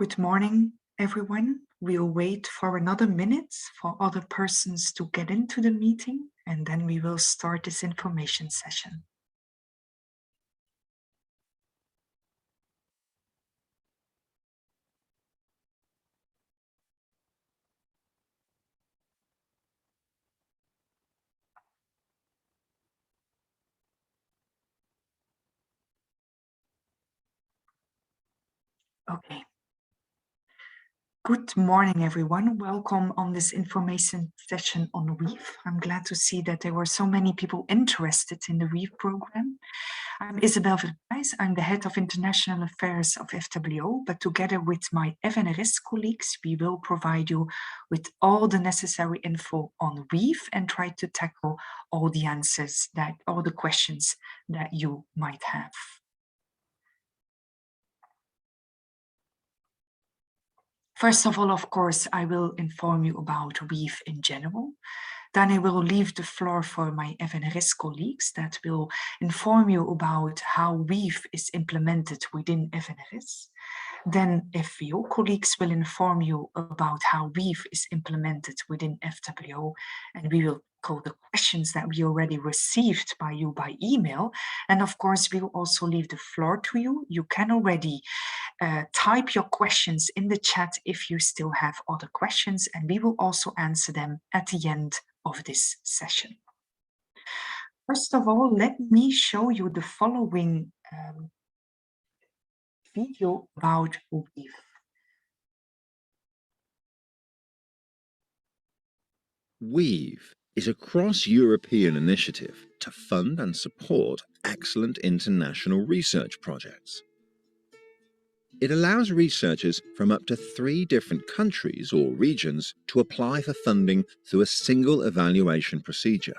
Good morning, everyone. We'll wait for another minute for other persons to get into the meeting, and then we will start this information session. Okay. Good morning, everyone. Welcome on this information session on WEAV. I'm glad to see that there were so many people interested in the WEAV program. I'm Isabel Verwijs. I'm the head of international affairs of FWO, but together with my F.R.S. colleagues, we will provide you with all the necessary info on WEAV and try to tackle all the answers all the questions that you might have. First of all, of course, I will inform you about WEAV in general. Then I will leave the floor for my F.R.S. colleagues that will inform you about how WEAV is implemented within F.R.S. Then FWO colleagues will inform you about how WEAV is implemented within FWO, and we will call the questions that we already received by you by email. And of course, we will also leave the floor to you. You can already type your questions in the chat if you still have other questions, and we will also answer them at the end of this session. First of all, let me show you the following video about WEAV. WEAV is a cross-European initiative to fund and support excellent international research projects. It allows researchers from up to 3 different countries or regions to apply for funding through a single evaluation procedure.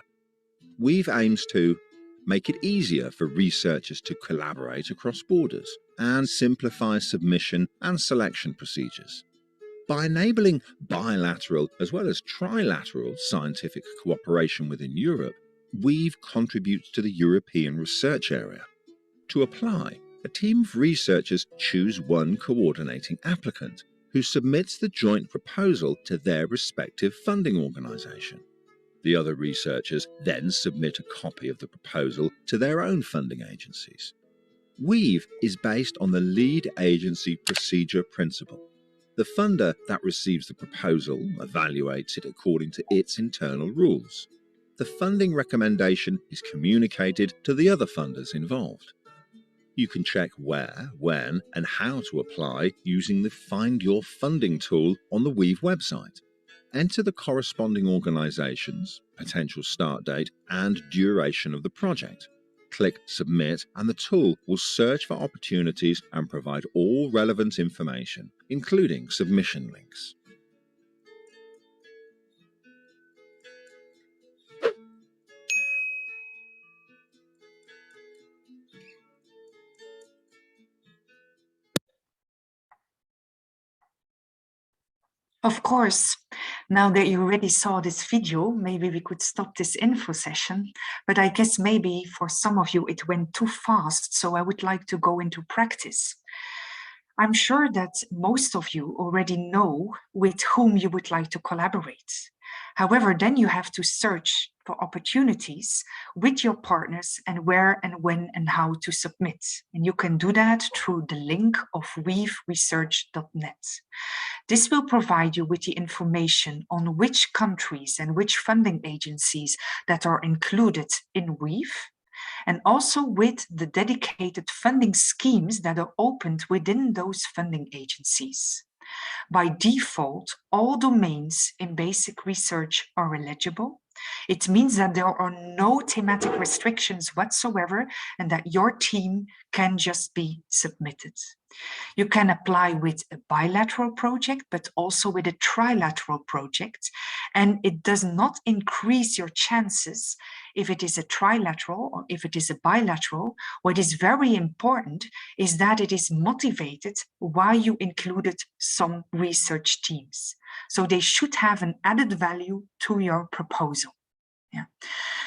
WEAV aims to make it easier for researchers to collaborate across borders and simplify submission and selection procedures. By enabling bilateral as well as trilateral scientific cooperation within Europe, WEAV contributes to the European research area. To apply, a team of researchers choose one coordinating applicant who submits the joint proposal to their respective funding organisation. The other researchers then submit a copy of the proposal to their own funding agencies. WEAV is based on the lead agency procedure principle. The funder that receives the proposal evaluates it according to its internal rules. The funding recommendation is communicated to the other funders involved. You can check where, when, and how to apply using the Find Your Funding tool on the WEAV website. Enter the corresponding organisations, potential start date, and duration of the project. Click Submit and the tool will search for opportunities and provide all relevant information, including submission links. Of course, now that you already saw this video, maybe we could stop this info session, but I guess maybe for some of you it went too fast, so I would like to go into practice. I'm sure that most of you already know with whom you would like to collaborate. However, then you have to search for opportunities with your partners and where and when and how to submit. And you can do that through the link of weavresearch.net. This will provide you with the information on which countries and which funding agencies that are included in WEAV, and also with the dedicated funding schemes that are opened within those funding agencies. By default, all domains in basic research are eligible. It means that there are no thematic restrictions whatsoever and that your team can just be submitted. You can apply with a bilateral project, but also with a trilateral project, and it does not increase your chances if it is a trilateral or if it is a bilateral. What is very important is that it is motivated why you included some research teams. So they should have an added value to your proposal. Yeah.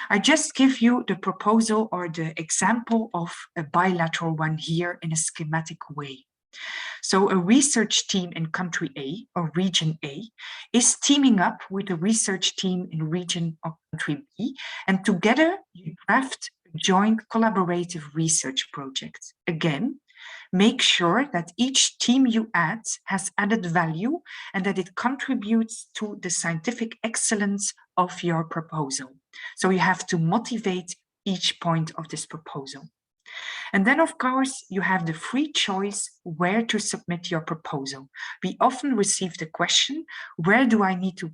I just give you the proposal or the example of a bilateral one here in a schematic way. So a research team in country A or region A is teaming up with a research team in region or country B, and together you draft a joint collaborative research project. Again, make sure that each team you add has added value and that it contributes to the scientific excellence of your proposal. So you have to motivate each point of this proposal. And then, of course, you have the free choice where to submit your proposal. We often receive the question, where do I need to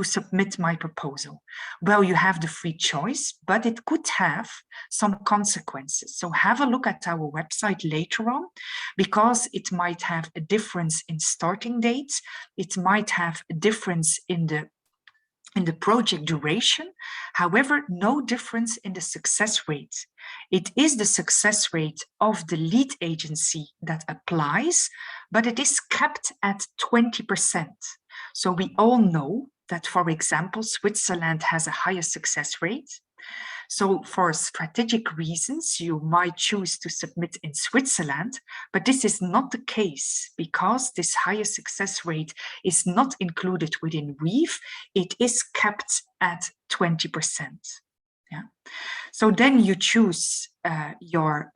submit my proposal? Well, you have the free choice, but it could have some consequences. So have a look at our website later on, because it might have a difference in starting dates. It might have a difference in the project duration, however, no difference in the success rate. It is the success rate of the lead agency that applies, but it is capped at 20%. So we all know that, for example, Switzerland has a higher success rate. So for strategic reasons, you might choose to submit in Switzerland, but this is not the case because this higher success rate is not included within WEAVE. It is capped at 20%. Yeah. So then you choose your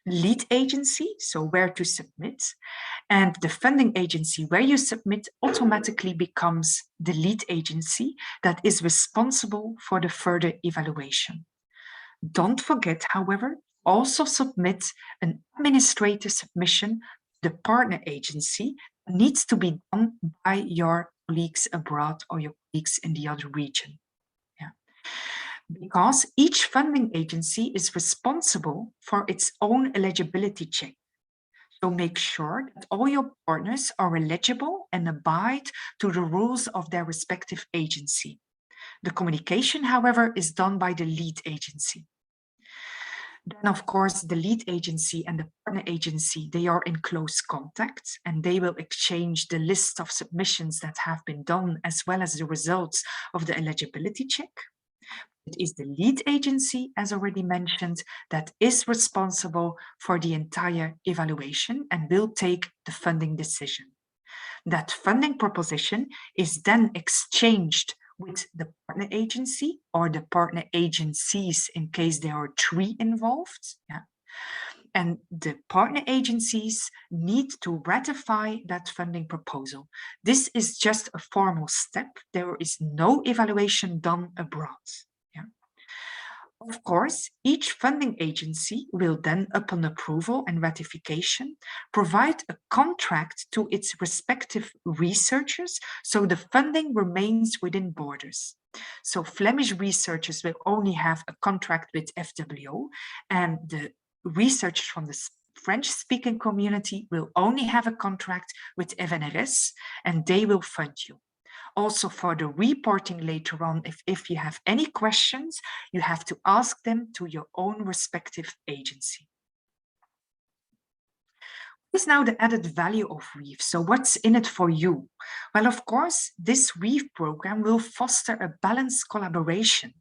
lead agency, so where to submit, and the funding agency where you submit automatically becomes the lead agency that is responsible for the further evaluation. Don't forget, however, also submit an administrative submission to the partner agency. It needs to be done by your colleagues abroad or your colleagues in the other region. Yeah. Because each funding agency is responsible for its own eligibility check. So make sure that all your partners are eligible and abide to the rules of their respective agency. The communication, however, is done by the lead agency. Then, of course, the lead agency and the partner agency, they are in close contact and they will exchange the list of submissions that have been done as well as the results of the eligibility check. It is the lead agency, as already mentioned, that is responsible for the entire evaluation and will take the funding decision. That funding proposition is then exchanged with the partner agency or the partner agencies in case there are 3 involved. Yeah. And the partner agencies need to ratify that funding proposal. This is just a formal step. There is no evaluation done abroad. Of course, each funding agency will then, upon approval and ratification, provide a contract to its respective researchers, so the funding remains within borders. So Flemish researchers will only have a contract with FWO, and the researchers from the French-speaking community will only have a contract with F.R.S, and they will fund you. Also, for the reporting later on, if you have any questions, you have to ask them to your own respective agency. What is now the added value of WEAVE? So what's in it for you? Well, of course, this WEAVE program will foster a balanced collaboration.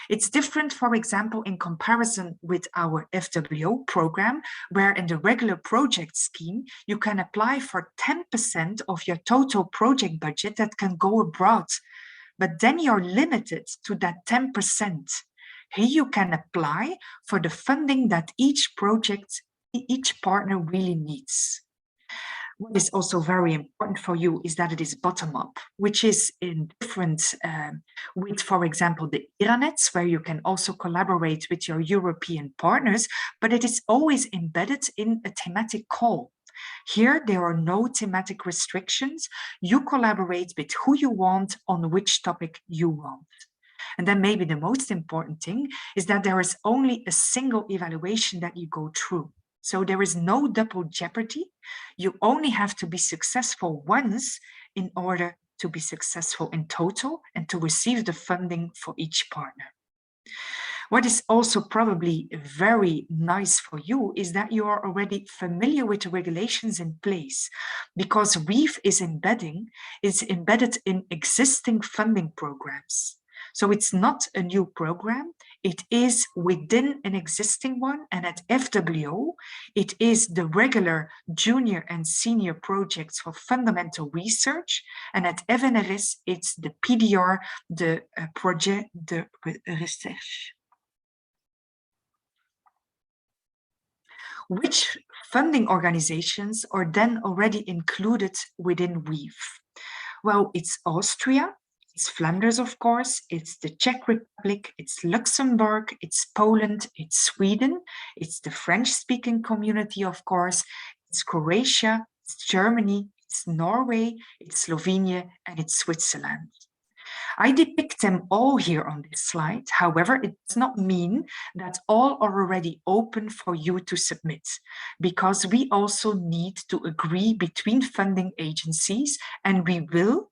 It's different, for example, in comparison with our FWO program, where in the regular project scheme, you can apply for 10% of your total project budget that can go abroad. But then you're limited to that 10%. Here you can apply for the funding that each project, each partner really needs. What is also very important for you is that it is bottom-up, which is in different with, for example, the IRANETs, where you can also collaborate with your European partners, but it is always embedded in a thematic call. Here, there are no thematic restrictions. You collaborate with who you want on which topic you want. And then maybe the most important thing is that there is only a single evaluation that you go through. So there is no double jeopardy. You only have to be successful once in order to be successful in total and to receive the funding for each partner. What is also probably very nice for you is that you are already familiar with the regulations in place, because WEAVE is embedded in existing funding programs. So it's not a new program, it is within an existing one, and at FWO, it is the regular junior and senior projects for fundamental research, and at F.N.R.S. it's the PDR, the projet de recherche. Which funding organizations are then already included within WEAVE? Well, it's Austria, it's Flanders, of course, it's the Czech Republic, it's Luxembourg, it's Poland, it's Sweden, it's the French-speaking community, of course, it's Croatia, it's Germany, it's Norway, it's Slovenia, and it's Switzerland. I depict them all here on this slide. However, it does not mean that all are already open for you to submit, because we also need to agree between funding agencies, and we will,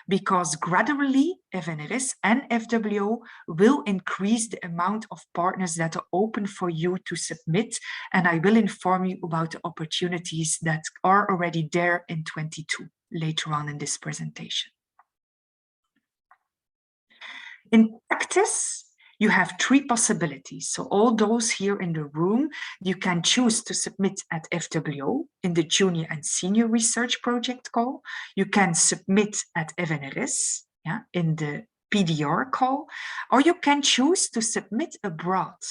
because gradually F.N.R.S. and FWO will increase the amount of partners that are open for you to submit, and I will inform you about the opportunities that are already there in 22 later on in this presentation. In practice, you have three possibilities. So all those here in the room, you can choose to submit at FWO in the junior and senior research project call. You can submit at F.N.R.S. in the PDR call, or you can choose to submit abroad.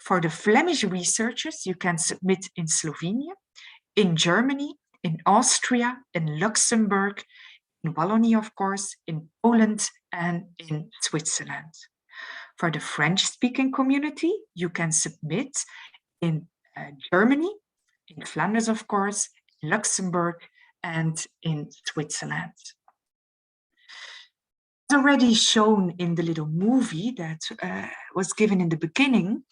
For the Flemish researchers, you can submit in Slovenia, in Germany, in Austria, in Luxembourg, in Wallonia, of course, in Poland, and in Switzerland. For the French-speaking community, you can submit in Germany, in Flanders, of course, in Luxembourg, and in Switzerland. As already shown in the little movie that was given in the beginning,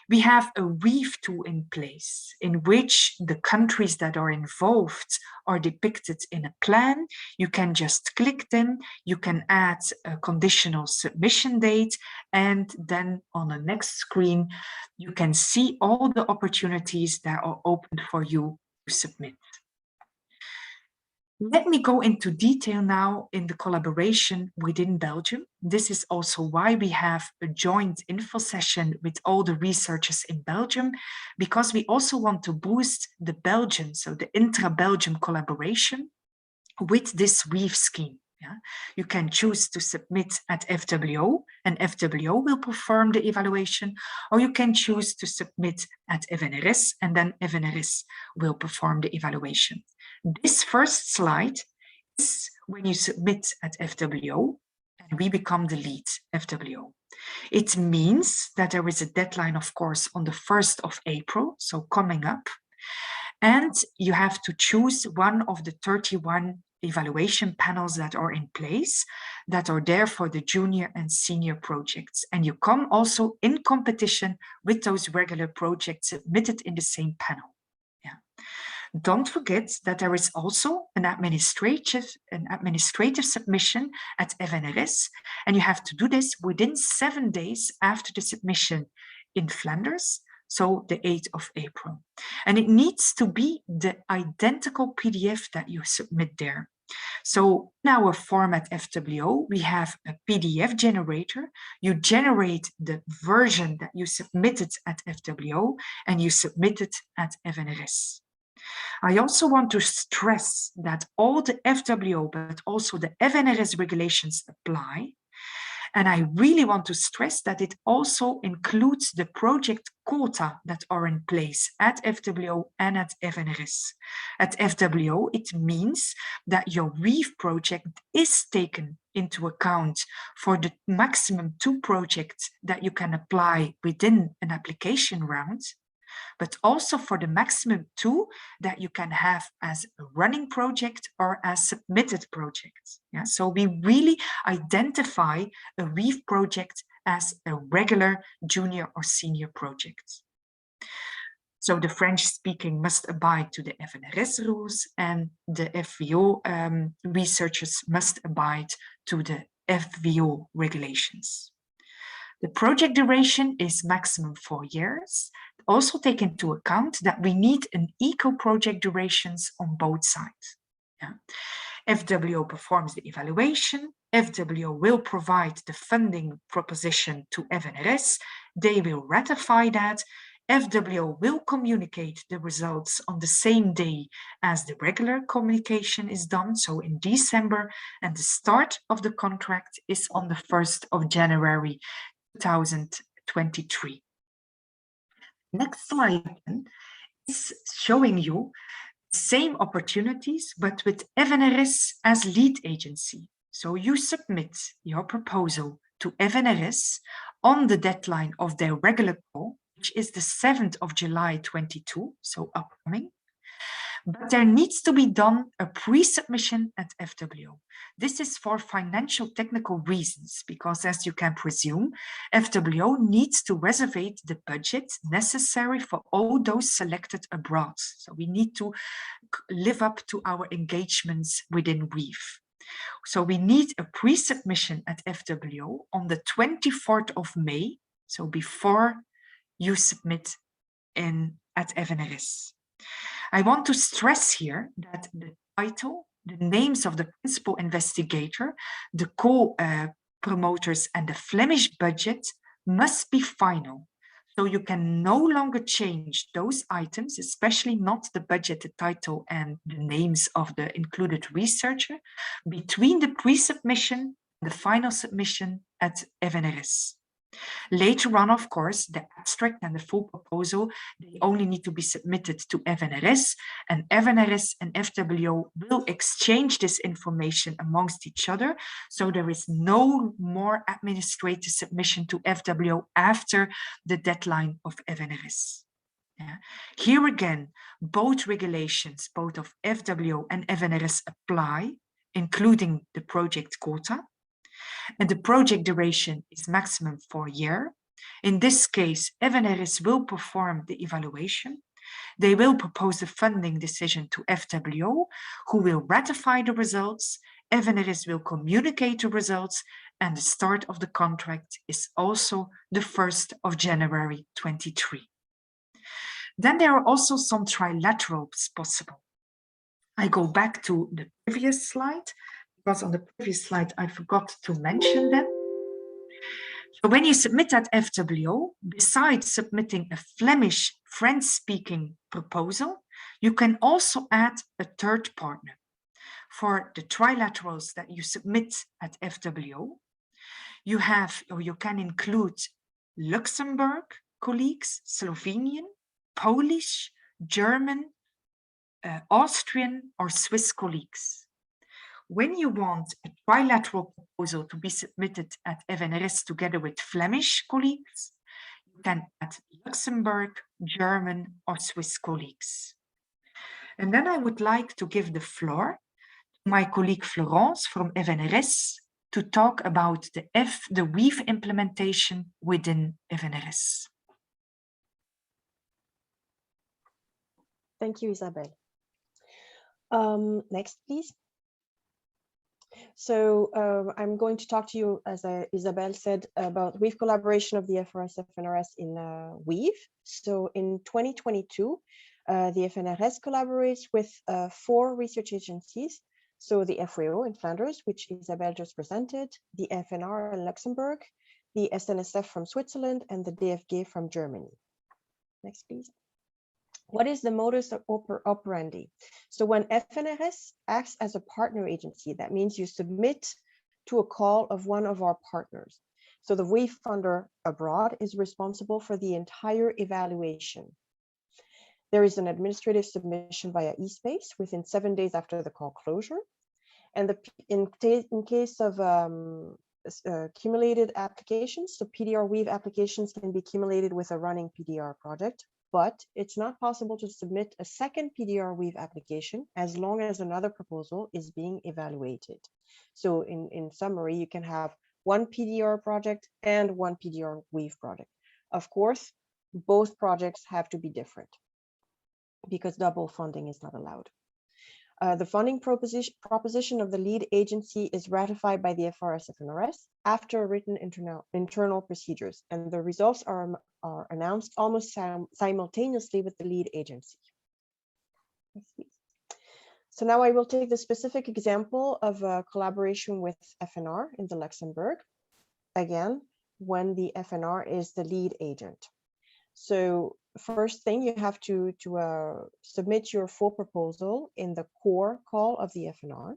we have a WEAVE tool in place in which the countries that are involved are depicted in a plan. You can just click them, you can add a conditional submission date, and then on the next screen, you can see all the opportunities that are open for you to submit. Let me go into detail now in the collaboration within Belgium. This is also why we have a joint info session with all the researchers in Belgium, because we also want to boost the Belgian, so the intra-Belgium collaboration with this WEAVE scheme. You can choose to submit at FWO, and FWO will perform the evaluation, or you can choose to submit at F.N.R.S., and then F.N.R.S. will perform the evaluation. This first slide is when you submit at FWO, and we become the lead FWO. It means that there is a deadline, of course, on the 1st of April, so coming up, and you have to choose one of the 31 evaluation panels that are in place, that are there for the junior and senior projects. And you come also in competition with those regular projects submitted in the same panel. Don't forget that there is also an administrative submission at F.N.R.S., and you have to do this within 7 days after the submission in Flanders, so the 8th of April. And it needs to be the identical PDF that you submit there. So in our format FWO, we have a PDF generator. You generate the version that you submitted at FWO, and you submit it at F.N.R.S. I also want to stress that all the FWO, but also the F.N.R.S. regulations apply. And I really want to stress that it also includes the project quota that are in place at FWO and at F.N.R.S. At FWO, it means that your WEAVE project is taken into account for the maximum 2 projects that you can apply within an application round, but also for the maximum 2 that you can have as a running project or as submitted projects. So we really identify a WEAVE project as a regular junior or senior project. So the French-speaking must abide to the F.N.R.S. rules, and the FWO researchers must abide to the FWO regulations. The project duration is maximum 4 years. Also take into account that we need an eco project durations on both sides. FWO performs the evaluation. FWO will provide the funding proposition to F.N.R.S. They will ratify that. FWO will communicate the results on the same day as the regular communication is done, so in December, and the start of the contract is on the 1st of January 2023. Next slide is showing you the same opportunities, but with F.N.R.S. as lead agency. So you submit your proposal to F.N.R.S. on the deadline of their regular call, which is the 7th of July 22, so upcoming. But there needs to be done a pre-submission at FWO. This is for financial technical reasons, because as you can presume, FWO needs to reserve the budget necessary for all those selected abroad. So we need to live up to our engagements within WEAVE. So we need a pre-submission at FWO on the 24th of May, so before you submit at F.N.R.S. I want to stress here that the title, the names of the principal investigator, the co-promoters and the Flemish budget must be final. So you can no longer change those items, especially not the budget, the title and the names of the included researcher between the pre-submission and the final submission at F.N.R.S. Later on, of course, the abstract and the full proposal, they only need to be submitted to F.N.R.S. and F.N.R.S. and FWO will exchange this information amongst each other. So there is no more administrative submission to FWO after the deadline of F.N.R.S. Yeah. Here again, both regulations, both of FWO and F.N.R.S. apply, including the project quota. And the project duration is maximum 4 years. In this case, F.N.R.S. will perform the evaluation. They will propose the funding decision to FWO, who will ratify the results. F.N.R.S. will communicate the results, and the start of the contract is also the 1st of January 23. Then there are also some trilaterals possible. I go back to the previous slide, because on the previous slide, I forgot to mention them. So when you submit at FWO, besides submitting a Flemish French-speaking proposal, you can also add a third partner. For the trilaterals that you submit at FWO, you have, or you can include Luxembourg colleagues, Slovenian, Polish, German, Austrian, or Swiss colleagues. When you want a trilateral proposal to be submitted at F.N.R.S. together with Flemish colleagues, you can add Luxembourg, German, or Swiss colleagues. And then I would like to give the floor to my colleague Florence from F.N.R.S. to talk about the WEAVE implementation within F.N.R.S. Thank you, Isabelle. Next, please. So I'm going to talk to you, as Isabelle said, about WEAVE collaboration of the F.R.S. F.N.R.S. in WEAVE. So in 2022, the F.N.R.S. collaborates with 4 research agencies. So the FWO in Flanders, which Isabelle just presented, the FNR in Luxembourg, the SNSF from Switzerland, and the DFG from Germany. Next, please. What is the modus operandi? So when F.N.R.S. acts as a partner agency, that means you submit to a call of one of our partners. So the WEAVE funder abroad is responsible for the entire evaluation. There is an administrative submission via eSpace within 7 days after the call closure. And in case of accumulated applications, so PDR WEAVE applications can be accumulated with a running PDR project. But it's not possible to submit a second PDR WEAVE application as long as another proposal is being evaluated. So in summary, you can have one PDR project and one PDR WEAVE project. Of course, both projects have to be different because double funding is not allowed. The funding proposition of the lead agency is ratified by the F.R.S. F.N.R.S. after written internal procedures, and the results are announced almost simultaneously with the lead agency. So now I will take the specific example of a collaboration with FNR in the Luxembourg, again, when the FNR is the lead agent. So first thing, you have to submit your full proposal in the core call of the FNR,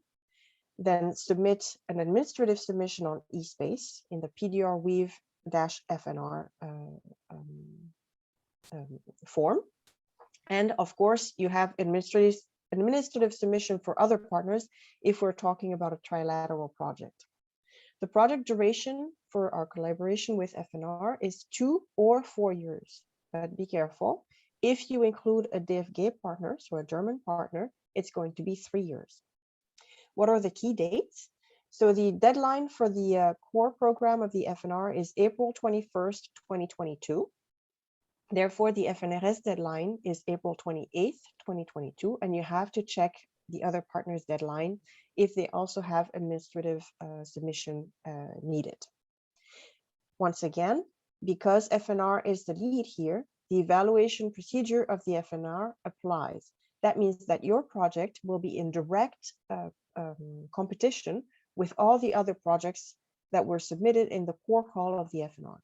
then submit an administrative submission on eSpace in the PDR Weave-FNR form. And of course, you have administrative submission for other partners if we're talking about a trilateral project. The project duration for our collaboration with FNR is 2 or 4 years, but be careful. If you include a DFG partner, so a German partner, it's going to be 3 years. What are the key dates? So the deadline for the core program of the FNR is April 21st, 2022. Therefore, the F.N.R.S. deadline is April 28th, 2022, and you have to check the other partners' deadline if they also have administrative submission needed. Once again, because FNR is the lead here, the evaluation procedure of the FNR applies. That means that your project will be in direct competition with all the other projects that were submitted in the core call of the FNR.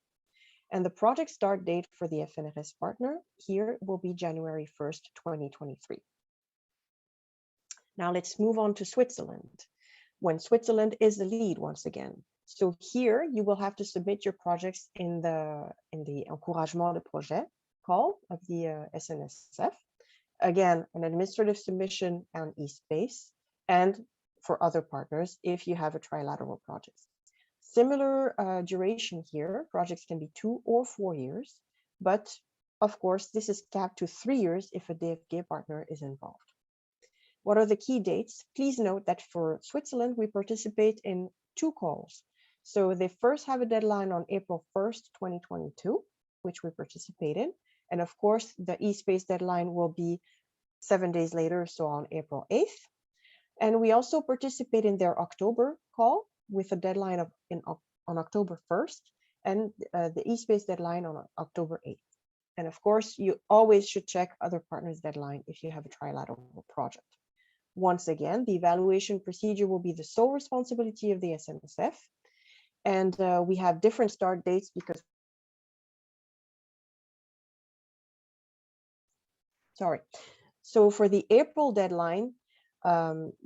And the project start date for the F.N.R.S. partner here will be January 1st, 2023. Now let's move on to Switzerland, when Switzerland is the lead once again. So here you will have to submit your projects in the encouragement de projet call of the SNSF. Again, an administrative submission on eSpace and for other partners if you have a trilateral project. Similar duration here, projects can be 2 or 4 years, but of course, this is capped to 3 years if a DFG partner is involved. What are the key dates? Please note that for Switzerland, we participate in 2 calls. So they first have a deadline on April 1st, 2022, which we participate in. And of course, the eSpace deadline will be 7 days later, so on April 8th. And we also participate in their October call, with a deadline on October 1st and the eSpace deadline on October 8th. And of course, you always should check other partners' deadline if you have a trilateral project. Once again, the evaluation procedure will be the sole responsibility of the SNSF. And we have different start dates because, So for the April deadline,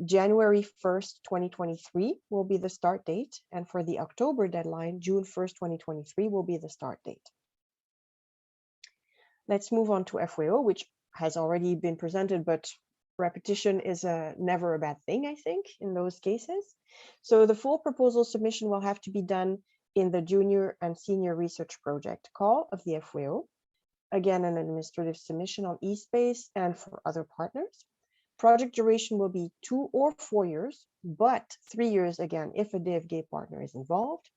January 1st, 2023 will be the start date. And for the October deadline, June 1st, 2023 will be the start date. Let's move on to FWO, which has already been presented, but repetition is never a bad thing, I think, in those cases. So the full proposal submission will have to be done in the junior and senior research project call of the FWO. Again, an administrative submission on eSpace and for other partners. Project duration will be 2 or 4 years, but 3 years again if a DFG partner is involved.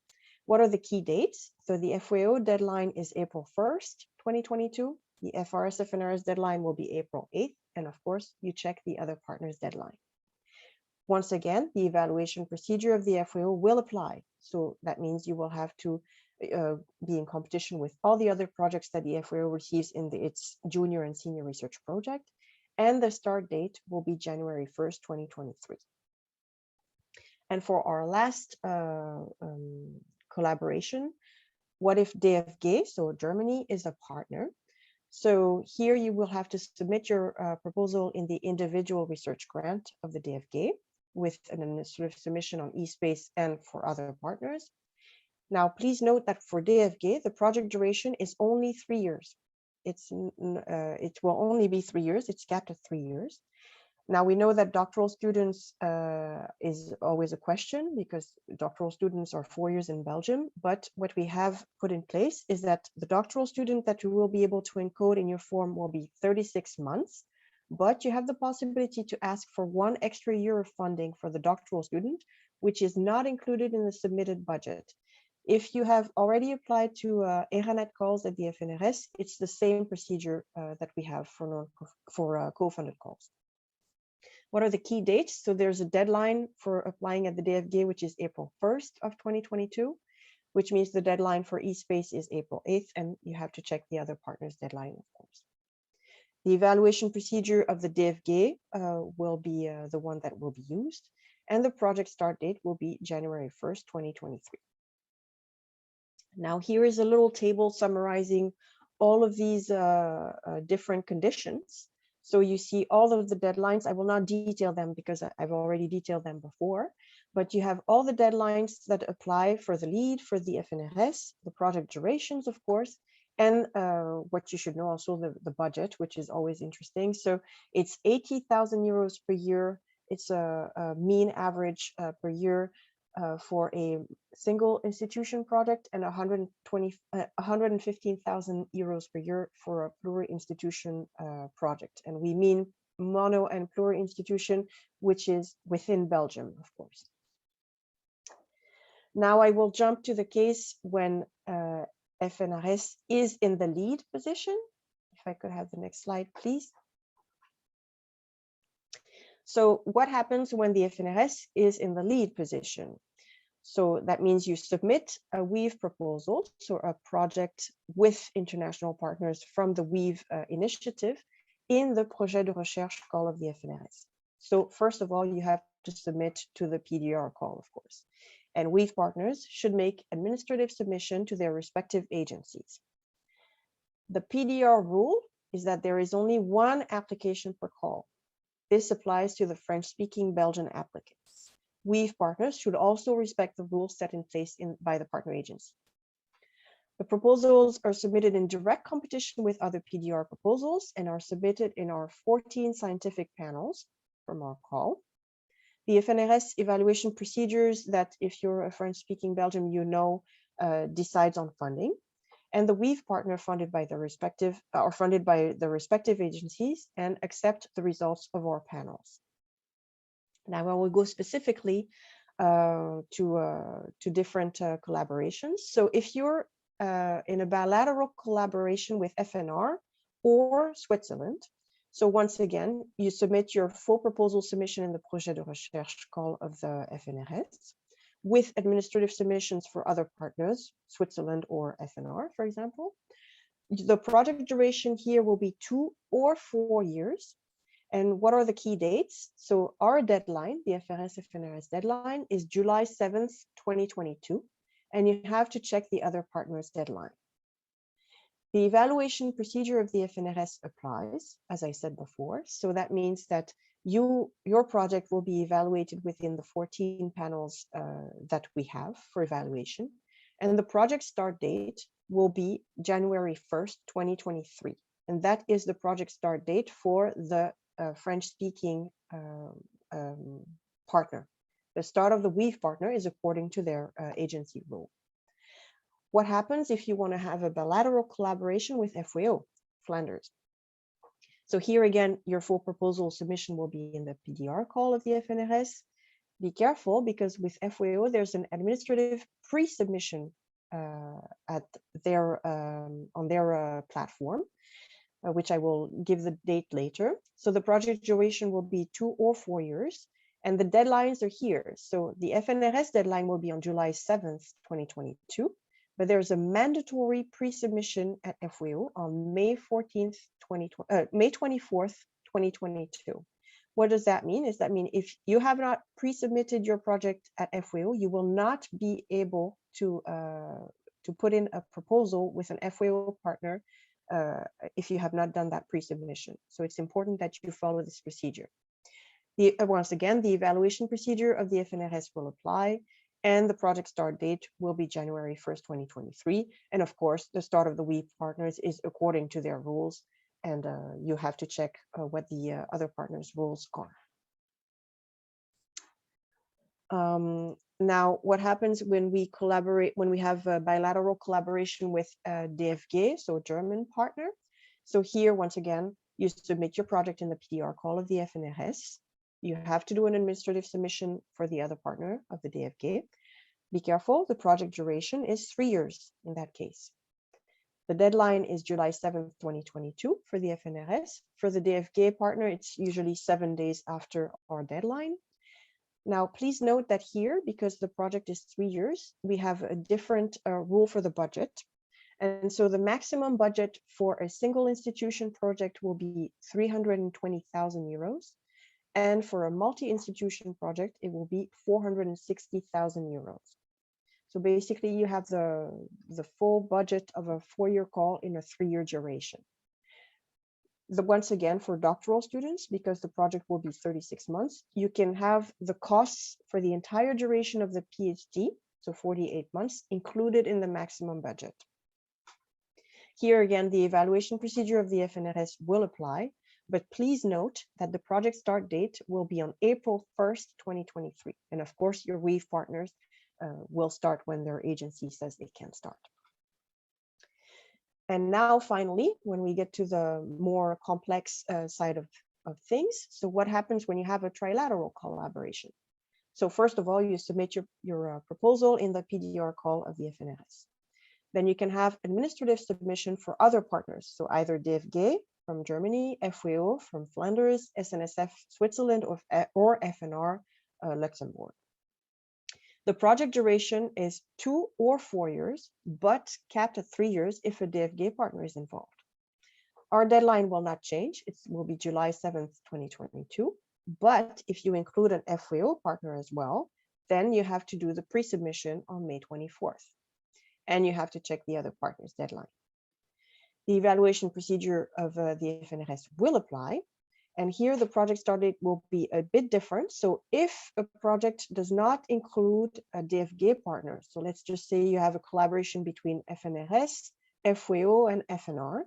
What are the key dates? So the FWO deadline is April 1st, 2022. The F.R.S. F.N.R.S. deadline will be April 8th. And of course, you check the other partner's deadline. Once again, the evaluation procedure of the FWO will apply. So that means you will have to be in competition with all the other projects that the FWO receives in its junior and senior research project. And the start date will be January 1st, 2023. And for our last collaboration, what if DFG, so Germany, is a partner? So here you will have to submit your proposal in the individual research grant of the DFG with an administrative submission on eSpace and for other partners. Now, please note that for DFG, the project duration is only 3 years. It will only be 3 years. It's capped at 3 years. Now, we know that doctoral students is always a question because doctoral students are 4 years in Belgium. But what we have put in place is that the doctoral student that you will be able to encode in your form will be 36 months. But you have the possibility to ask for 1 extra year of funding for the doctoral student, which is not included in the submitted budget. If you have already applied to Eranet calls at the F.N.R.S., it's the same procedure that we have for co-funded calls. What are the key dates? So there's a deadline for applying at the DFG, which is April 1st of 2022, which means the deadline for eSpace is April 8th, and you have to check the other partners' deadline, of course. The evaluation procedure of the DFG will be the one that will be used, and the project start date will be January 1st, 2023. Now, here is a little table summarizing all of these different conditions. So you see all of the deadlines. I will not detail them because I've already detailed them before, but you have all the deadlines that apply for the lead, for the FNRS, the project durations, of course, and what you should know also, the budget, which is always interesting. So it's 80,000 euros per year. It's a mean average per year for a single institution project, and 115,000 euros per year for a pluri-institution project. And we mean mono and pluri-institution, which is within Belgium, of course. Now I will jump to the case when FNRS is in the lead position. If I could have the next slide, please. So what happens when the FNRS is in the lead position? So that means you submit a WEAVE proposal, so a project with international partners from the WEAVE initiative in the projet de recherche call of the FNRS. So first of all, you have to submit to the PDR call, of course. And WEAVE partners should make administrative submission to their respective agencies. The PDR rule is that there is only one application per call. This applies to the French-speaking Belgian applicants. WEAVE partners should also respect the rules set in place by the partner agency. The proposals are submitted in direct competition with other PDR proposals and are submitted in our 14 scientific panels from our call. The FNRS evaluation procedures that, if you're a French-speaking Belgium, you know, decides on funding. And the WEAVE partner funded by the respective agencies and accept the results of our panels. Now I will go specifically to different collaborations. So if you're in a bilateral collaboration with FNR or Switzerland, so once again, you submit your full proposal submission in the projet de recherche call of the FNRS, with administrative submissions for other partners, Switzerland or FNR, for example. The project duration here will be 2 or 4 years. And what are the key dates? So our deadline, the FNRS deadline, is July 7th, 2022. And you have to check the other partners' deadline. The evaluation procedure of the FNRS applies, as I said before. So that means that your project will be evaluated within the 14 panels that we have for evaluation. And the project start date will be January 1st, 2023. And that is the project start date for the French-speaking partner. The start of the WEAVE partner is according to their agency rule. What happens if you want to have a bilateral collaboration with FWO, Flanders? So here again, your full proposal submission will be in the PDR call of the FNRS. Be careful, because with FWO, there's an administrative pre-submission on their platform, which I will give the date later. So the project duration will be 2 or 4 years, and the deadlines are here. So the FNRS deadline will be on July 7th, 2022, but there's a mandatory pre-submission at FWO on May 24th, 2022. What does that mean? Is that mean if you have not pre-submitted your project at FWO, you will not be able to put in a proposal with an FWO partner if you have not done that pre-submission. So it's important that you follow this procedure. Once again, the evaluation procedure of the FNRS will apply, and the project start date will be January 1st, 2023. And of course, the start of the WEAVE partners is according to their rules, and you have to check what the other partners' rules are. Now, what happens when we collaborate, when we have a bilateral collaboration with DFG, so a German partner? So here, once again, you submit your project in the PDR call of the FNRS. You have to do an administrative submission for the other partner of the DFG. Be careful, the project duration is 3 years in that case. The deadline is July 7th, 2022 for the FNRS. For the DFG partner, it's usually 7 days after our deadline. Now, please note that here, because the project is 3 years, we have a different rule for the budget. And so the maximum budget for a single institution project will be 320,000 euros. And for a multi-institution project, it will be 460,000 euros. So basically you have the full budget of a 4-year call in a 3-year duration. Once again, for doctoral students, because the project will be 36 months, you can have the costs for the entire duration of the PhD, so 48 months, included in the maximum budget. Here again, the evaluation procedure of the FNRS will apply, but please note that the project start date will be on April 1st, 2023. And of course, your WEAVE partners will start when their agency says they can start. And now finally, when we get to the more complex side of things, so what happens when you have a trilateral collaboration? So first of all, you submit your proposal in the PDR call of the FNRS. Then you can have administrative submission for other partners. So either DFG from Germany, FWO from Flanders, SNSF Switzerland, or FNR Luxembourg. The project duration is 2 or 4 years, but capped at 3 years if a DFG partner is involved. Our deadline will not change. It will be July 7th, 2022. But if you include an FWO partner as well, then you have to do the pre-submission on May 24th. And you have to check the other partner's deadline. The evaluation procedure of the FNRS will apply. And here the project start date will be a bit different. So if a project does not include a DFG partner, so let's just say you have a collaboration between FNRS, FWO, and FNR,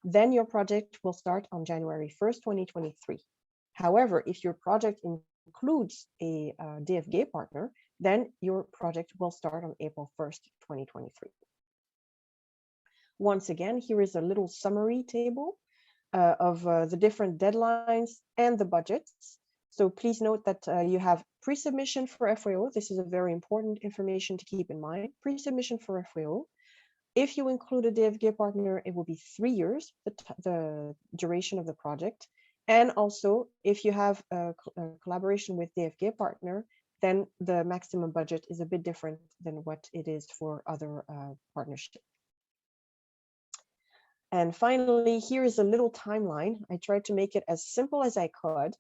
then your project will start on January 1st, 2023. However, if your project includes a DFG partner, then your project will start on April 1st, 2023. Once again, here is a little summary table of the different deadlines and the budgets. So please note that you have pre-submission for FWO. This is a very important information to keep in mind. Pre-submission for FWO. If you include a DFG partner, it will be 3 years, the duration of the project. And also, if you have a collaboration with DFG partner, then the maximum budget is a bit different than what it is for other partnerships. And finally, here is a little timeline. I tried to make it as simple as I could,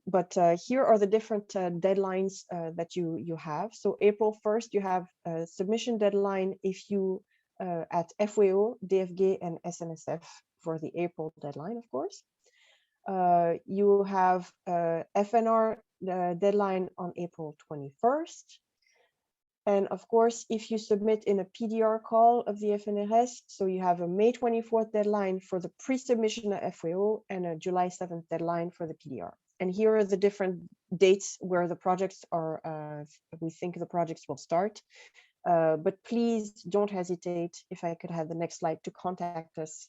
but here are the different deadlines that you have. So April 1st, you have a submission deadline if you at FWO, DFG, and SNSF for the April deadline, of course. You have FNR deadline on April 21st. And of course, if you submit in a PDR call of the FNRS, so you have a May 24th deadline for the pre-submission of FWO and a July 7th deadline for the PDR. And here are the different dates where the projects are, we think the projects will start. But please don't hesitate, if I could have the next slide, to contact us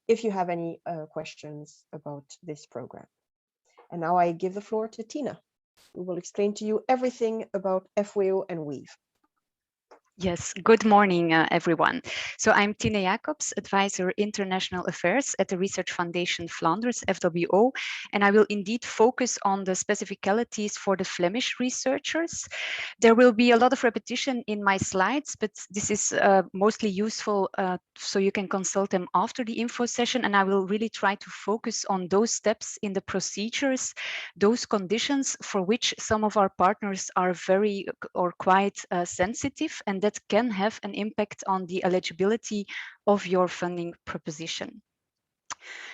if you have any questions about this program. And now I give the floor to Tina, who will explain to you everything about FWO and WEAVE. Yes, good morning, everyone. So I'm Tina Jacobs, Advisor International Affairs at the Research Foundation Flanders, FWO, and I will indeed focus on the specificalities for the Flemish researchers. There will be a lot of repetition in my slides, but this is mostly useful so you can consult them after the info session, and I will really try to focus on those steps in the procedures, those conditions for which some of our partners are very or quite sensitive, and that can have an impact on the eligibility of your funding proposition.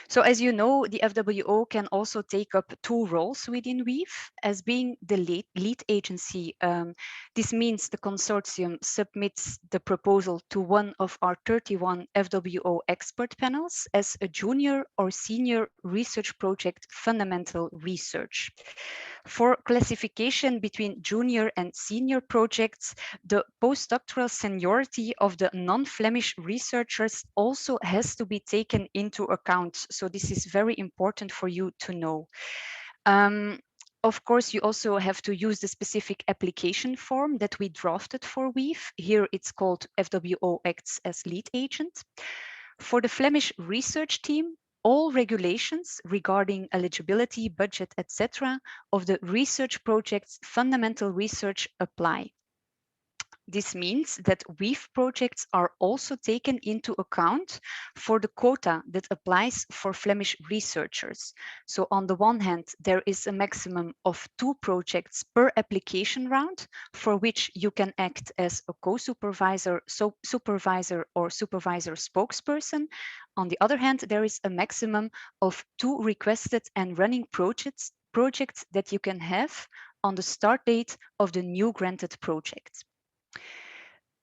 So as you know, the FWO can also take up 2 roles within WEAVE as being the lead agency. This means the consortium submits the proposal to one of our 31 FWO expert panels as a junior or senior research project fundamental research. For classification between junior and senior projects, the postdoctoral seniority of the non-Flemish researchers also has to be taken into account. So this is very important for you to know. Of course, you also have to use the specific application form that we drafted for WEAVE. Here it's called FWO acts as lead agent. For the Flemish research team, all regulations regarding eligibility, budget, etc. of the research project's fundamental research apply. This means that WEAF projects are also taken into account for the quota that applies for Flemish researchers. So on the one hand, there is a maximum of 2 projects per application round, for which you can act as a co-supervisor, supervisor or supervisor spokesperson. On the other hand, there is a maximum of 2 requested and running projects that you can have on the start date of the new granted project.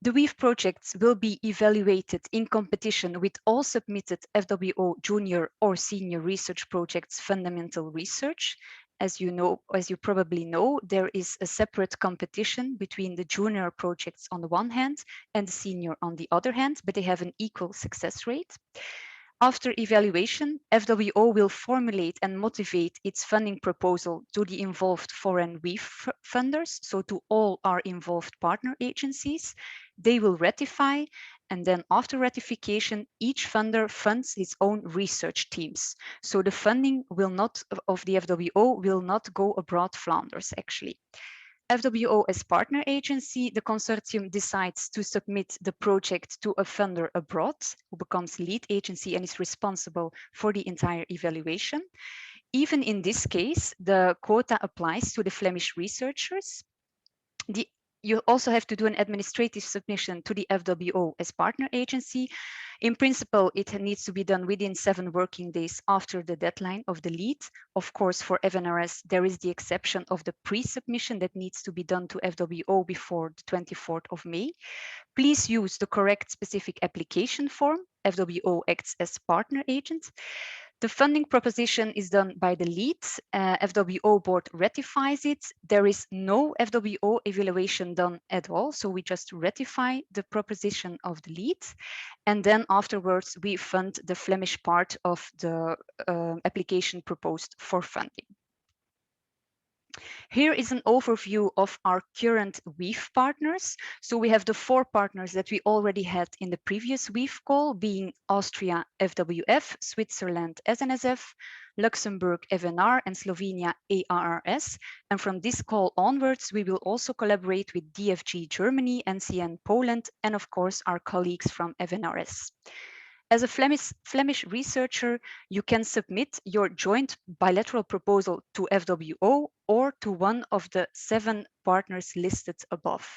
The WEAF projects will be evaluated in competition with all submitted FWO junior or senior research projects fundamental research. As you probably know, there is a separate competition between the junior projects on the one hand and the senior on the other hand, but they have an equal success rate. After evaluation, FWO will formulate and motivate its funding proposal to the involved foreign WEAF funders, so to all our involved partner agencies. They will ratify, and then after ratification, each funder funds its own research teams. So the funding will not, of the FWO will not go abroad Flanders, actually. FWO as partner agency, the consortium decides to submit the project to a funder abroad, who becomes lead agency and is responsible for the entire evaluation. Even in this case, the quota applies to the Flemish researchers. You also have to do an administrative submission to the FWO as partner agency. In principle, it needs to be done within 7 working days after the deadline of the lead. Of course, for F.N.R.S., there is the exception of the pre-submission that needs to be done to FWO before the 24th of May. Please use the correct specific application form. FWO acts as partner agent. The funding proposition is done by the lead. FWO board ratifies it. There is no FWO evaluation done at all. So we just ratify the proposition of the lead. And then afterwards, we fund the Flemish part of the application proposed for funding. Here is an overview of our current WEAF partners. So we have the 4 partners that we already had in the previous WEAF call, being Austria FWF, Switzerland SNSF, Luxembourg FNR, and Slovenia ARRS. And from this call onwards, we will also collaborate with DFG Germany, NCN Poland, and of course our colleagues from FNRS. As a Flemish researcher, you can submit your joint bilateral proposal to FWO or to one of the 7 partners listed above.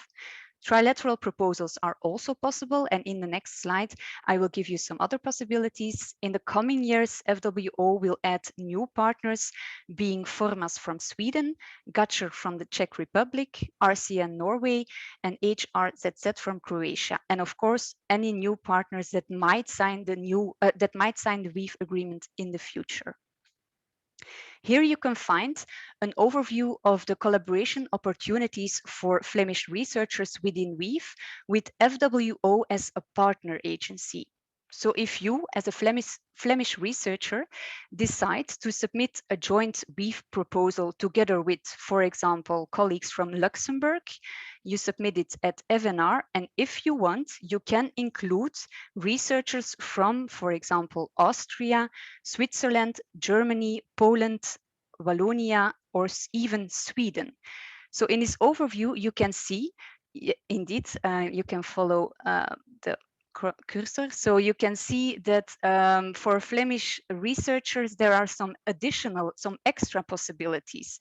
Trilateral proposals are also possible, and in the next slide, I will give you some other possibilities. In the coming years, FWO will add new partners, being Formas from Sweden, Gatcher from the Czech Republic, RCN Norway, and HRZZ from Croatia. And of course, any new partners that might sign the WEAF agreement in the future. Here you can find an overview of the collaboration opportunities for Flemish researchers within WEAF with FWO as a partner agency. So if you, as a Flemish researcher, decide to submit a joint WEAF proposal together with, for example, colleagues from Luxembourg, you submit it at FNR, and if you want, you can include researchers from, for example, Austria, Switzerland, Germany, Poland, Wallonia, or even Sweden. So in this overview, you can see, indeed, you can follow the cursor. So you can see that for Flemish researchers, there are some extra possibilities.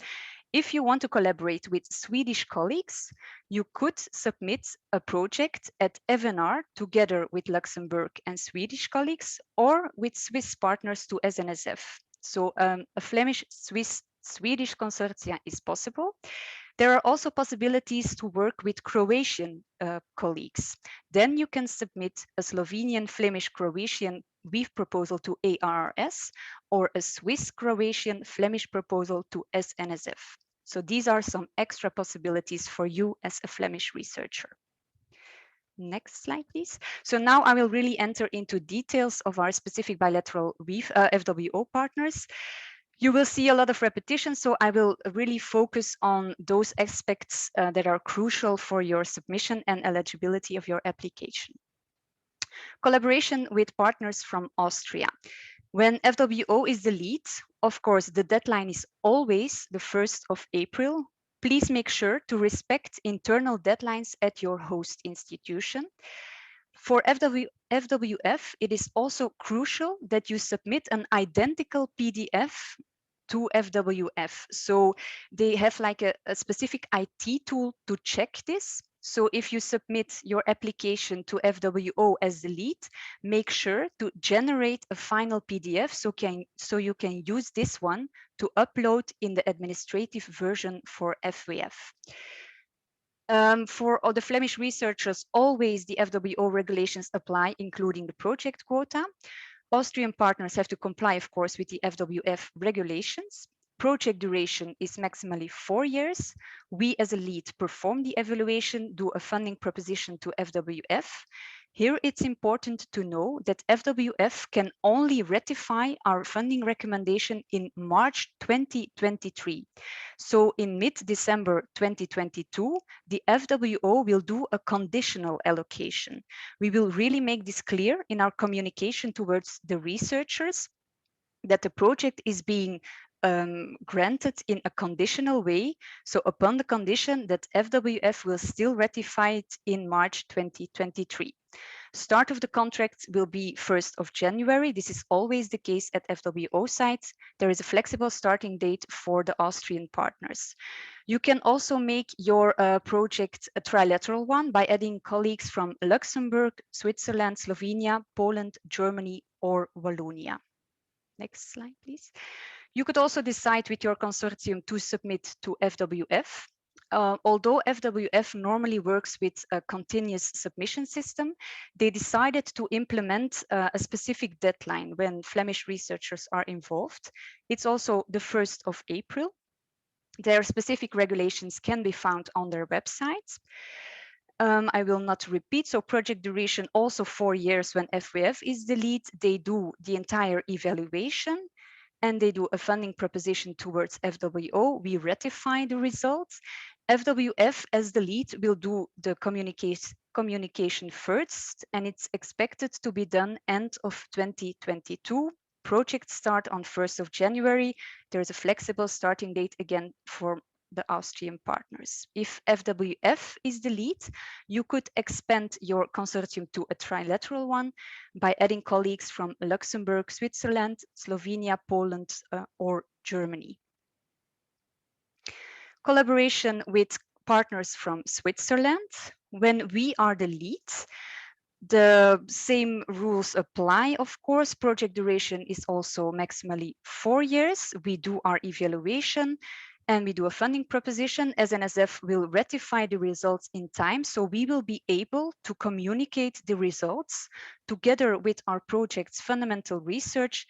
If you want to collaborate with Swedish colleagues, you could submit a project at FNR together with Luxembourg and Swedish colleagues, or with Swiss partners to SNSF. So a Flemish-Swiss-Swedish consortia is possible. There are also possibilities to work with Croatian colleagues. Then you can submit a Slovenian, Flemish, Croatian WEAF proposal to ARRS, or a Swiss, Croatian, Flemish proposal to SNSF. So these are some extra possibilities for you as a Flemish researcher. Next slide, please. So now I will really enter into details of our specific bilateral WEAF, FWO partners. You will see a lot of repetition, so I will really focus on those aspects that are crucial for your submission and eligibility of your application. Collaboration with partners from Austria. When FWO is the lead, of course, the deadline is always the 1st of April. Please make sure to respect internal deadlines at your host institution. For FWF, it is also crucial that you submit an identical PDF to FWF. So they have like a specific IT tool to check this. So if you submit your application to FWO as the lead, make sure to generate a final PDF so you can use this one to upload in the administrative version for FWF. For all the Flemish researchers, always the FWO regulations apply, including the project quota. Austrian partners have to comply, of course, with the FWF regulations. Project duration is maximally 4 years. We as a lead perform the evaluation, do a funding proposition to FWF. Here it's important to know that FWF can only ratify our funding recommendation in March 2023. So in mid-December 2022, the FWO will do a conditional allocation. We will really make this clear in our communication towards the researchers that the project is being granted in a conditional way. So upon the condition that FWF will still ratify it in March 2023. Start of the contract will be 1st of January. This is always the case at FWO sites. There is a flexible starting date for the Austrian partners. You can also make your project a trilateral one by adding colleagues from Luxembourg, Switzerland, Slovenia, Poland, Germany, or Wallonia. Next slide, please. You could also decide with your consortium to submit to FWF. Although FWF normally works with a continuous submission system, they decided to implement a specific deadline when Flemish researchers are involved. It's also the 1st of April. Their specific regulations can be found on their website. I will not repeat. So project duration also 4 years when FWF is the lead. They do the entire evaluation and they do a funding proposition towards FWO. We ratify the results. FWF as the lead will do the communication first, and it's expected to be done end of 2022. Project start on 1st of January. There's a flexible starting date again for the Austrian partners. If FWF is the lead, you could expand your consortium to a trilateral one by adding colleagues from Luxembourg, Switzerland, Slovenia, Poland, or Germany. Collaboration with partners from Switzerland. When we are the lead, the same rules apply, of course. Project duration is also maximally 4 years. We do our evaluation and we do a funding proposition. SNSF will ratify the results in time, so we will be able to communicate the results together with our project's fundamental research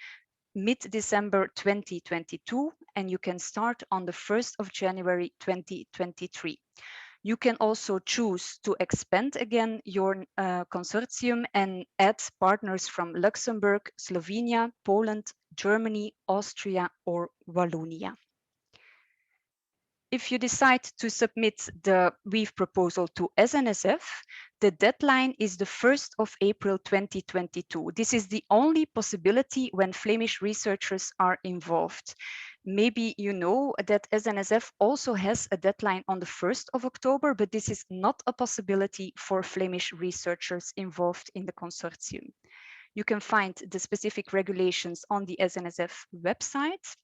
mid-December 2022, and you can start on the 1st of January 2023. You can also choose to expand again your consortium and add partners from Luxembourg, Slovenia, Poland, Germany, Austria, or Wallonia. If you decide to submit the WEAVE proposal to SNSF, the deadline is the 1st of April 2022. This is the only possibility when Flemish researchers are involved. Maybe you know that SNSF also has a deadline on the 1st of October, but this is not a possibility for Flemish researchers involved in the consortium. You can find the specific regulations on the SNSF website.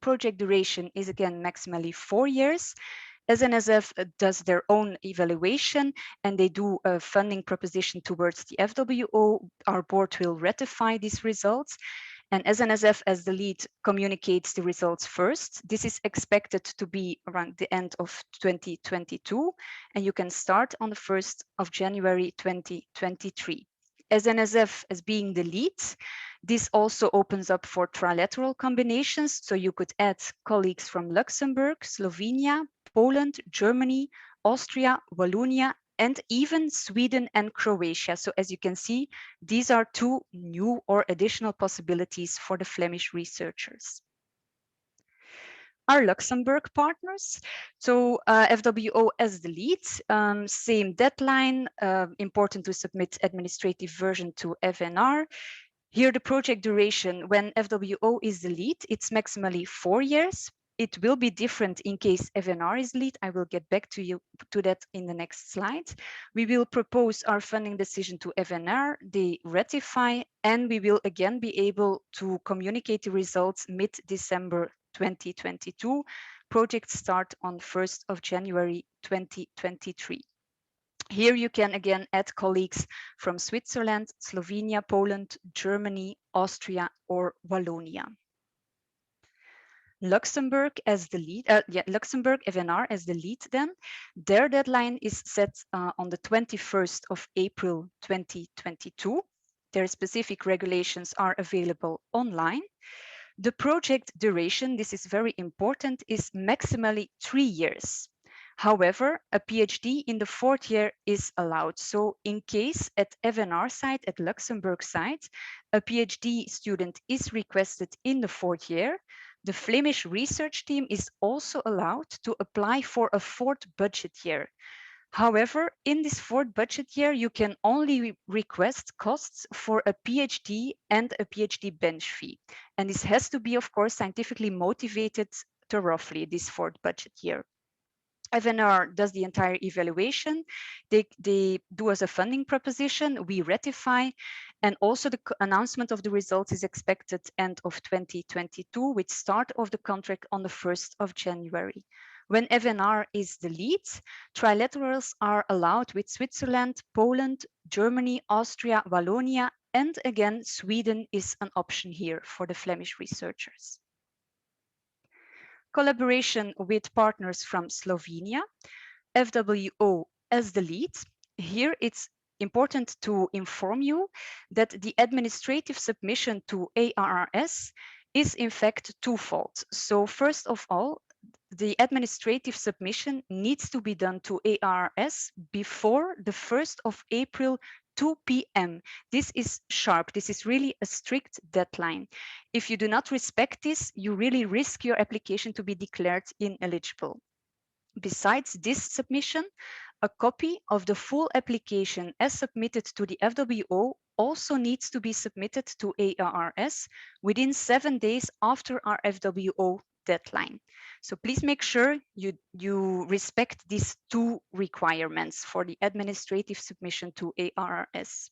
Project duration is again maximally 4 years. SNSF does their own evaluation and they do a funding proposition towards the FWO. Our board will ratify these results. And SNSF as the lead communicates the results first. This is expected to be around the end of 2022, and you can start on the 1st of January 2023. SNSF as being the lead, this also opens up for trilateral combinations. So you could add colleagues from Luxembourg, Slovenia, Poland, Germany, Austria, Wallonia, and even Sweden and Croatia. So as you can see, these are 2 new or additional possibilities for the Flemish researchers. Our Luxembourg partners, so FWO as the lead, same deadline, important to submit administrative version to FNR. Here the project duration when FWO is the lead, it's maximally 4 years. It will be different in case FNR is lead. I will get back to that in the next slide. We will propose our funding decision to FNR, they ratify, and we will again be able to communicate the results mid-December 2022. Projects start on 1st of January 2023. Here you can again add colleagues from Switzerland, Slovenia, Poland, Germany, Austria, or Wallonia. Luxembourg as the lead, Luxembourg FNR as the lead then. Their deadline is set on the 21st of April 2022. Their specific regulations are available online. The project duration, this is very important, is maximally 3 years. However, a PhD in the 4th year is allowed. So in case at FNR site, at Luxembourg site, a PhD student is requested in the 4th year, the Flemish research team is also allowed to apply for a 4th budget year. However, in this 4th budget year, you can only request costs for a PhD and a PhD bench fee. And this has to be, of course, scientifically motivated to roughly this 4th budget year. FNR does the entire evaluation. They do us a funding proposition, we ratify, and also the announcement of the results is expected end of 2022 with start of the contract on the 1st of January. When FNR is the lead, trilaterals are allowed with Switzerland, Poland, Germany, Austria, Wallonia, and again, Sweden is an option here for the Flemish researchers. Collaboration with partners from Slovenia, FWO as the lead. Here it's important to inform you that the administrative submission to ARRS is in fact twofold. So first of all, the administrative submission needs to be done to ARRS before the 1st of April 2 p.m. This is sharp. This is really a strict deadline. If you do not respect this, you really risk your application to be declared ineligible. Besides this submission, a copy of the full application as submitted to the FWO also needs to be submitted to ARRS within 7 days after our FWO deadline. So please make sure you respect these two requirements for the administrative submission to ARRS.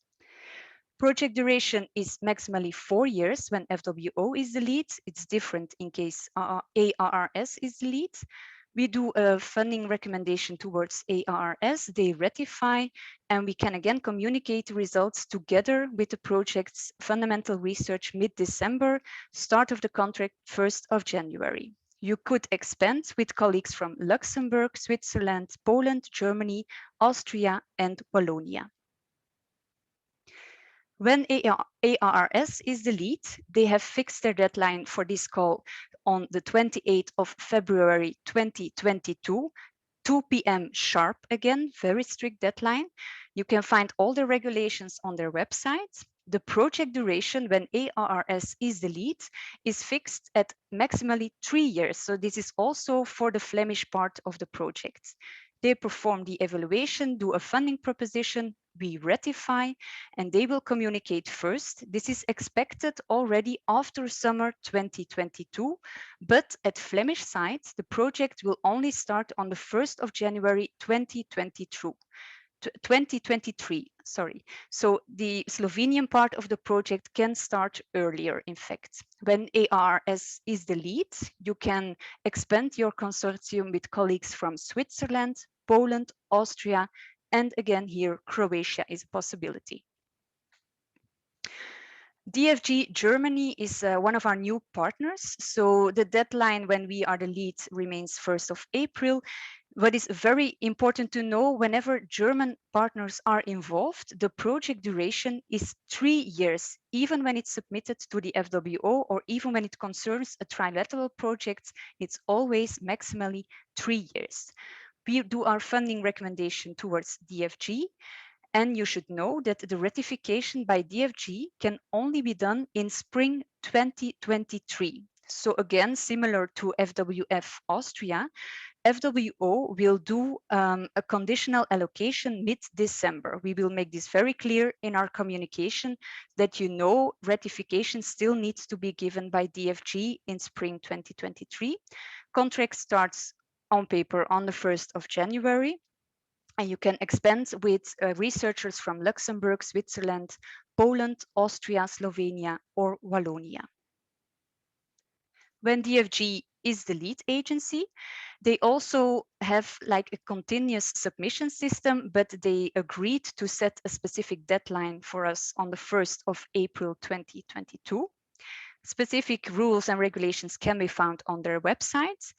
Project duration is maximally 4 years when FWO is the lead. It's different in case ARRS is the lead. We do a funding recommendation towards ARRS, they ratify, and we can again communicate the results together with the project's fundamental research mid-December, start of the contract 1st of January. You could expand with colleagues from Luxembourg, Switzerland, Poland, Germany, Austria, and Wallonia. When ARRS is the lead, they have fixed their deadline for this call on the 28th of February 2022, 2 p.m. sharp again, very strict deadline. You can find all the regulations on their website. The project duration when ARRS is the lead is fixed at maximally 3 years. So this is also for the Flemish part of the project. They perform the evaluation, do a funding proposition, we ratify, and they will communicate first. This is expected already after summer 2022, but at Flemish sites, the project will only start on the 1st of January 2023, sorry. So the Slovenian part of the project can start earlier, in fact. When ARRS is the lead, you can expand your consortium with colleagues from Switzerland, Poland, Austria, and again here, Croatia is a possibility. DFG Germany is one of our new partners. So the deadline when we are the lead remains 1st of April. What is very important to know, whenever German partners are involved, the project duration is 3 years, even when it's submitted to the FWO or even when it concerns a trilateral project, it's always maximally 3 years. We do our funding recommendation towards DFG, and you should know that the ratification by DFG can only be done in spring 2023. So again, similar to FWF Austria, FWO will do a conditional allocation mid-December. We will make this very clear in our communication that you know ratification still needs to be given by DFG in spring 2023. Contract starts on paper on the 1st of January. And you can expand with researchers from Luxembourg, Switzerland, Poland, Austria, Slovenia, or Wallonia. When DFG is the lead agency, they also have like a continuous submission system, but they agreed to set a specific deadline for us on the 1st of April 2022. Specific rules and regulations can be found on their website.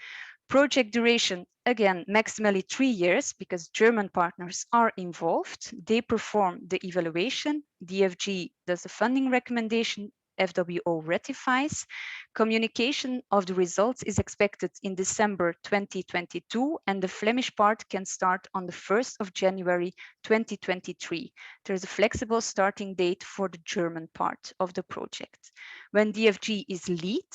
Project duration, again, maximally 3 years because German partners are involved. They perform the evaluation. DFG does the funding recommendation. FWO ratifies. Communication of the results is expected in December 2022, and the Flemish part can start on the 1st of January 2023. There's a flexible starting date for the German part of the project. When DFG is lead,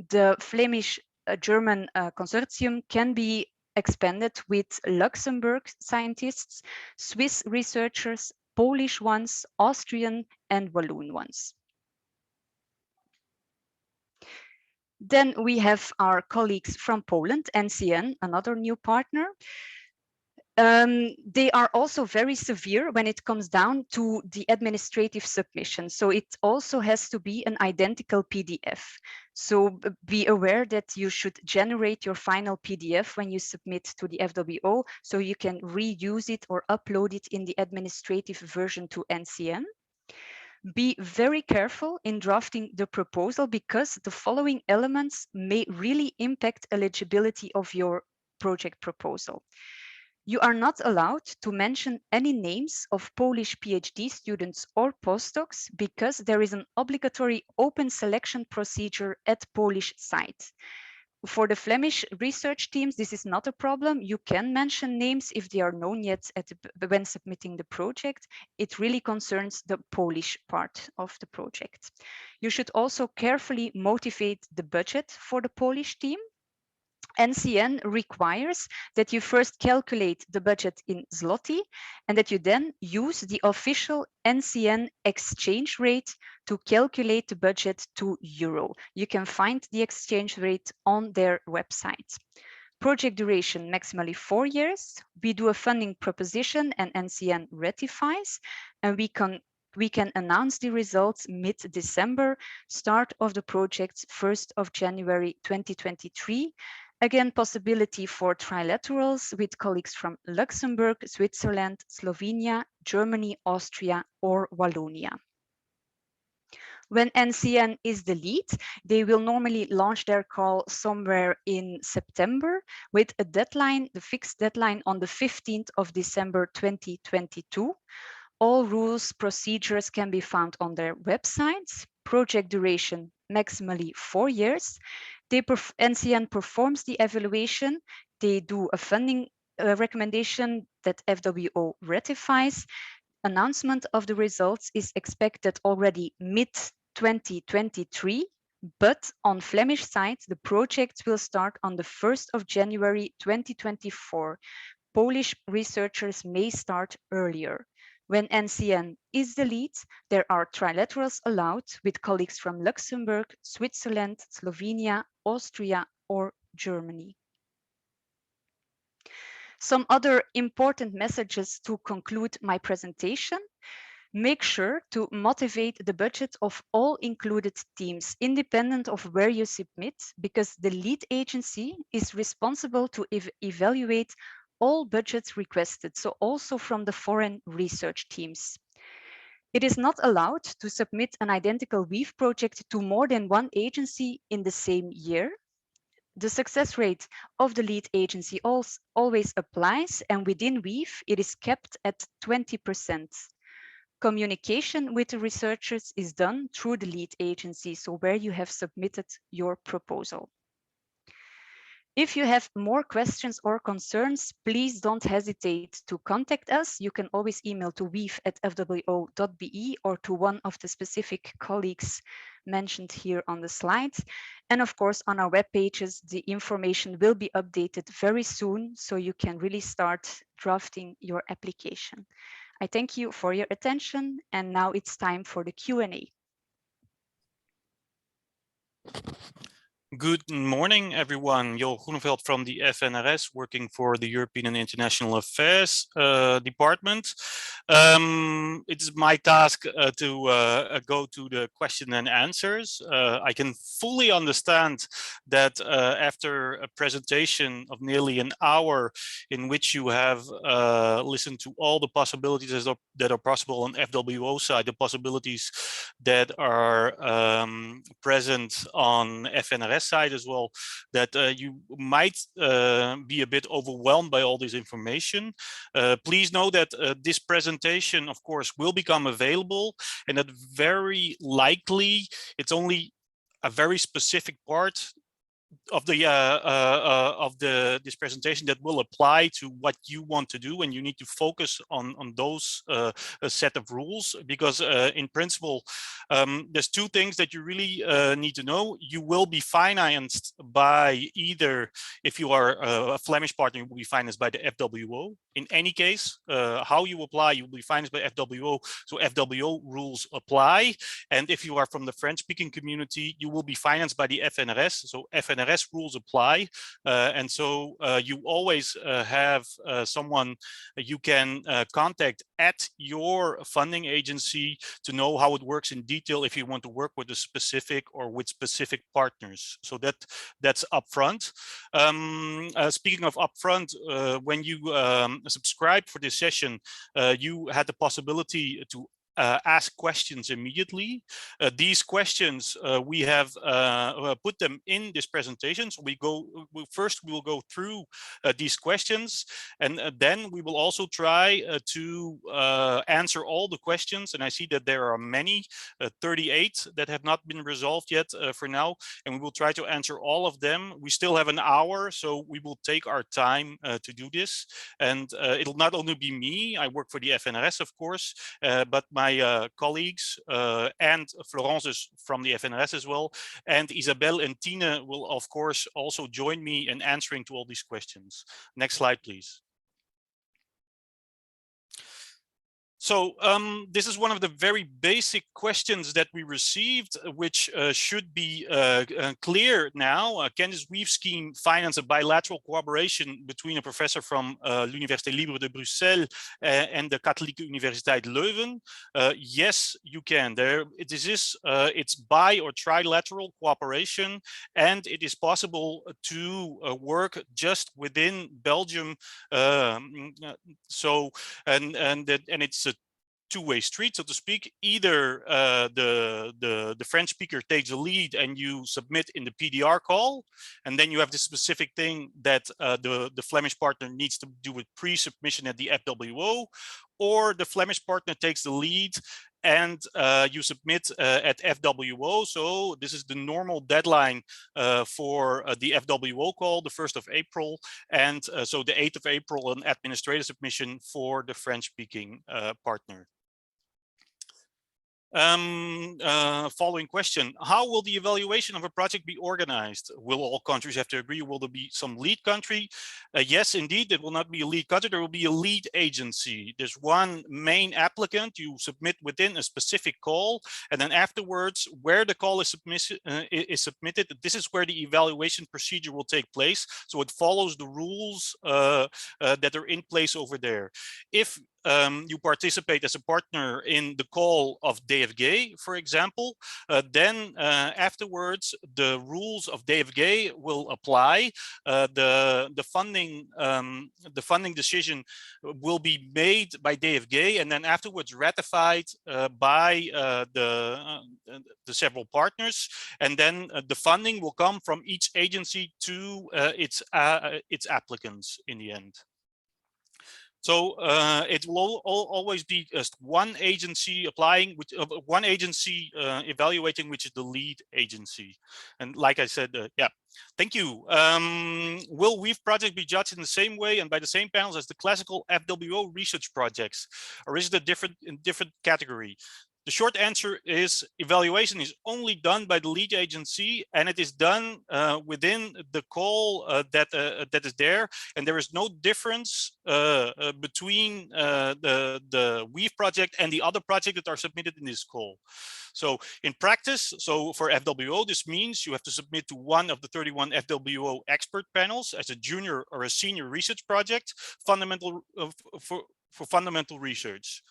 the Flemish German consortium can be expanded with Luxembourg scientists, Swiss researchers, Polish ones, Austrian and Walloon ones. Then we have our colleagues from Poland, NCN, another new partner. They are also very severe when it comes down to the administrative submission. So it also has to be an identical PDF. So be aware that you should generate your final PDF when you submit to the FWO, so you can reuse it or upload it in the administrative version to NCN. Be very careful in drafting the proposal because the following elements may really impact eligibility of your project proposal. You are not allowed to mention any names of Polish PhD students or postdocs because there is an obligatory open selection procedure at Polish site. For the Flemish research teams, this is not a problem. You can mention names if they are known yet when submitting the project. It really concerns the Polish part of the project. You should also carefully motivate the budget for the Polish team. NCN requires that you first calculate the budget in zloty and that you then use the official NCN exchange rate to calculate the budget to euro. You can find the exchange rate on their website. Project duration maximally 4 years. We do a funding proposition and NCN ratifies, and we can announce the results mid-December, start of the project 1st of January 2023. Again, possibility for trilaterals with colleagues from Luxembourg, Switzerland, Slovenia, Germany, Austria, or Wallonia. When NCN is the lead, they will normally launch their call somewhere in September with a deadline, the fixed deadline on the 15th of December 2022. All rules, procedures can be found on their websites. Project duration, maximally 4 years. NCN performs the evaluation. They do a funding recommendation that FWO ratifies. Announcement of the results is expected already mid-2023, but on Flemish side, the project will start on the 1st of January 2024. Polish researchers may start earlier. When NCN is the lead, there are trilaterals allowed with colleagues from Luxembourg, Switzerland, Slovenia, Austria, or Germany. Some other important messages to conclude my presentation. Make sure to motivate the budget of all included teams, independent of where you submit, because the lead agency is responsible to evaluate all budgets requested, so also from the foreign research teams. It is not allowed to submit an identical WEAV project to more than one agency in the same year. The success rate of the lead agency always applies, and within WEAV, it is kept at 20%. Communication with the researchers is done through the lead agency, so where you have submitted your proposal. If you have more questions or concerns, please don't hesitate to contact us. You can always email to weave@fwo.be or to one of the specific colleagues mentioned here on the slides. And of course, on our web pages, the information will be updated very soon, so you can really start drafting your application. I thank you for your attention, and now it's time for the Q&A. Good morning, everyone. Jo Groeneveld from the F.N.R.S., working for the European and International Affairs department. It is my task to go to the question and answers. I can fully understand that after a presentation of nearly an hour in which you have listened to all the possibilities that are possible on FWO side, the possibilities that are present on F.N.R.S. side as well, that you might be a bit overwhelmed by all this information. Please know that this presentation, of course, will become available, and that very likely it's only a very specific part of this presentation that will apply to what you want to do, and you need to focus on those set of rules, because in principle there's two things that you really need to know. You will be financed by either, if you are a Flemish partner, you will be financed by the FWO. In any case, how you apply, you will be financed by FWO, so FWO rules apply. And if you are from the French-speaking community, you will be financed by the F.N.R.S., so F.N.R.S. rules apply, and so you always have someone you can contact at your funding agency to know how it works in detail if you want to work with a specific or with specific partners. So that's upfront. Speaking of upfront, when you subscribed for this session, you had the possibility to ask questions immediately. These questions we have put them in this presentation. So we will go through these questions, and then we will also try to answer all the questions. And I see that there are many, 38 that have not been resolved yet for now, and we will try to answer all of them. We still have an hour, so we will take our time to do this. And it'll not only be me, I work for the F.N.R.S., of course, but my colleagues and Florence is from the F.N.R.S. as well, and Isabelle and Tine will of course also join me in answering to all these questions. Next slide, please. So this is one of the very basic questions that we received, which should be clear now. Can this weave scheme finance a bilateral cooperation between a professor from l'Université Libre de Bruxelles and the Katholieke Universiteit Leuven? Yes, you can. It's bi or trilateral cooperation, and it is possible to work just within Belgium. And it's a two-way street, so to speak. Either the French speaker takes the lead and you submit in the PDR call, and then you have this specific thing that the Flemish partner needs to do with pre-submission at the FWO, or the Flemish partner takes the lead and you submit at FWO. So this is the normal deadline for the FWO call, the 1st of April. And so the 8th of April, an administrative submission for the French-speaking partner. Following question: how will the evaluation of a project be organized? Will all countries have to agree? Will there be some lead country? Yes, indeed, it will not be a lead country. There will be a lead agency. There's one main applicant. You submit within a specific call, and then afterwards, where the call is submitted, this is where the evaluation procedure will take place. So it follows the rules that are in place over there. If you participate as a partner in the call of DFG, for example, then afterwards the rules of DFG will apply. The funding decision will be made by DFG and then afterwards ratified by the several partners, and then the funding will come from each agency to its applicants in the end. So it will always be just one agency applying, one agency evaluating, which is the lead agency. And like I said, yeah, thank you. Will WEAVE project be judged in the same way and by the same panels as the classical FWO research projects, or is it a different category? The short answer is evaluation is only done by the lead agency, and it is done within the call that is there, and there is no difference between the Weave project and the other project that are submitted in this call. So in practice, so for FWO, this means you have to submit to one of the 31 FWO expert panels as a junior or a senior research project, fundamental for fundamental research.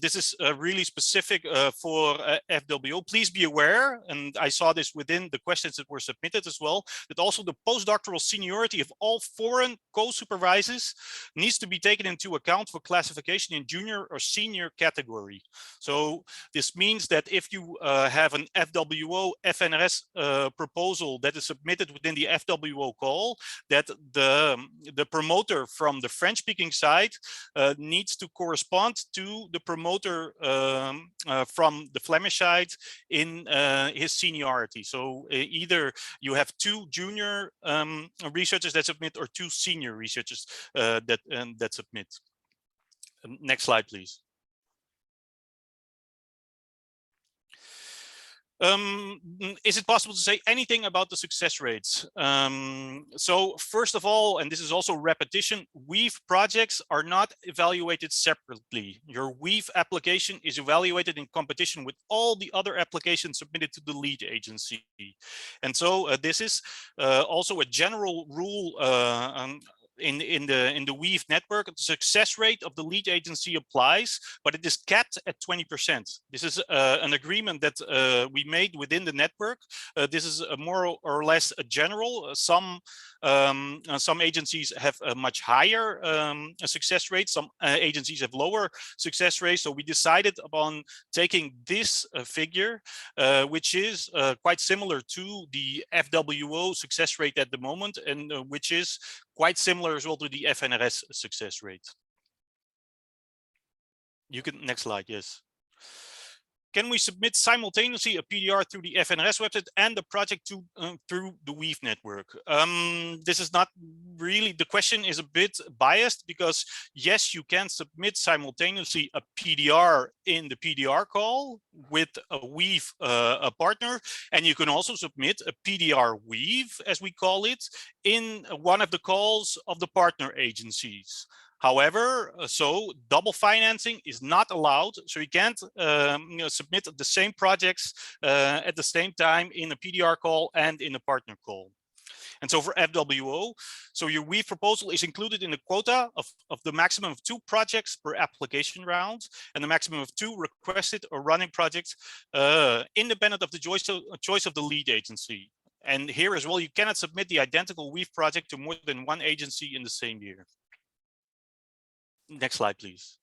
This is really specific for FWO. Please be aware, and I saw this within the questions that were submitted as well, that also the postdoctoral seniority of all foreign co-supervisors needs to be taken into account for classification in junior or senior category. So this means that if you have an FWO FNRS proposal that is submitted within the FWO call, that the promoter from the French-speaking side needs to correspond to the promoter from the Flemish side in his seniority. So either you have two junior researchers that submit or two senior researchers that submit. Next slide, please. Is it possible to say anything about the success rates? So first of all, and this is also repetition, Weave projects are not evaluated separately. Your Weave application is evaluated in competition with all the other applications submitted to the lead agency. And so this is also a general rule in the Weave network. The success rate of the lead agency applies, but it is capped at 20%. This is an agreement that we made within the network. This is a more or less a general. Some agencies have a much higher success rate. Some agencies have lower success rates. So we decided upon taking this figure, which is quite similar to the FWO success rate at the moment, and which is quite similar as well to the FNRS success rate. You can, next slide, yes. Can we submit simultaneously a PDR through the FNRS website and the project through the Weave network? This is not really, the question is a bit biased, because yes, you can submit simultaneously a PDR in the PDR call with a Weave a partner, and you can also submit a PDR Weave, as we call it, in one of the calls of the partner agencies. However, so double financing is not allowed. So you can't submit the same projects at the same time in a PDR call and in a partner call. And so for FWO, so your Weave proposal is included in the quota of the maximum of 2 projects per application round, and the maximum of 2 requested or running projects independent of the choice of the lead agency. And here as well, you cannot submit the identical Weave project to more than 1 agency in the same year. Next slide, please.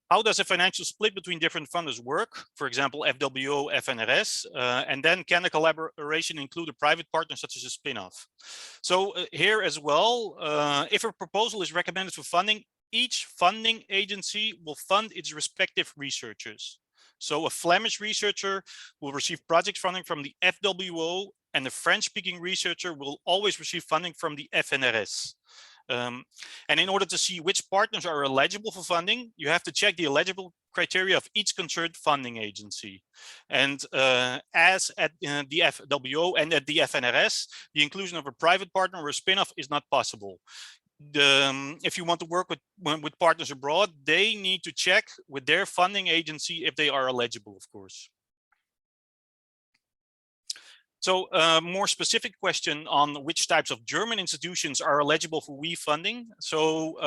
How does a financial split between different funders work? For example, FWO, FNRS, and then can a collaboration include a private partner such as a spin-off? So here as well, if a proposal is recommended for funding, each funding agency will fund its respective researchers. So a Flemish researcher will receive project funding from the FWO, and the French-speaking researcher will always receive funding from the FNRS. And in order to see which partners are eligible for funding, you have to check the eligible criteria of each concerned funding agency. And as at the FWO and at the FNRS, the inclusion of a private partner or a spin-off is not possible. If you want to work with partners abroad, they need to check with their funding agency if they are eligible, of course. So a more specific question on which types of German institutions are eligible for Weave funding. So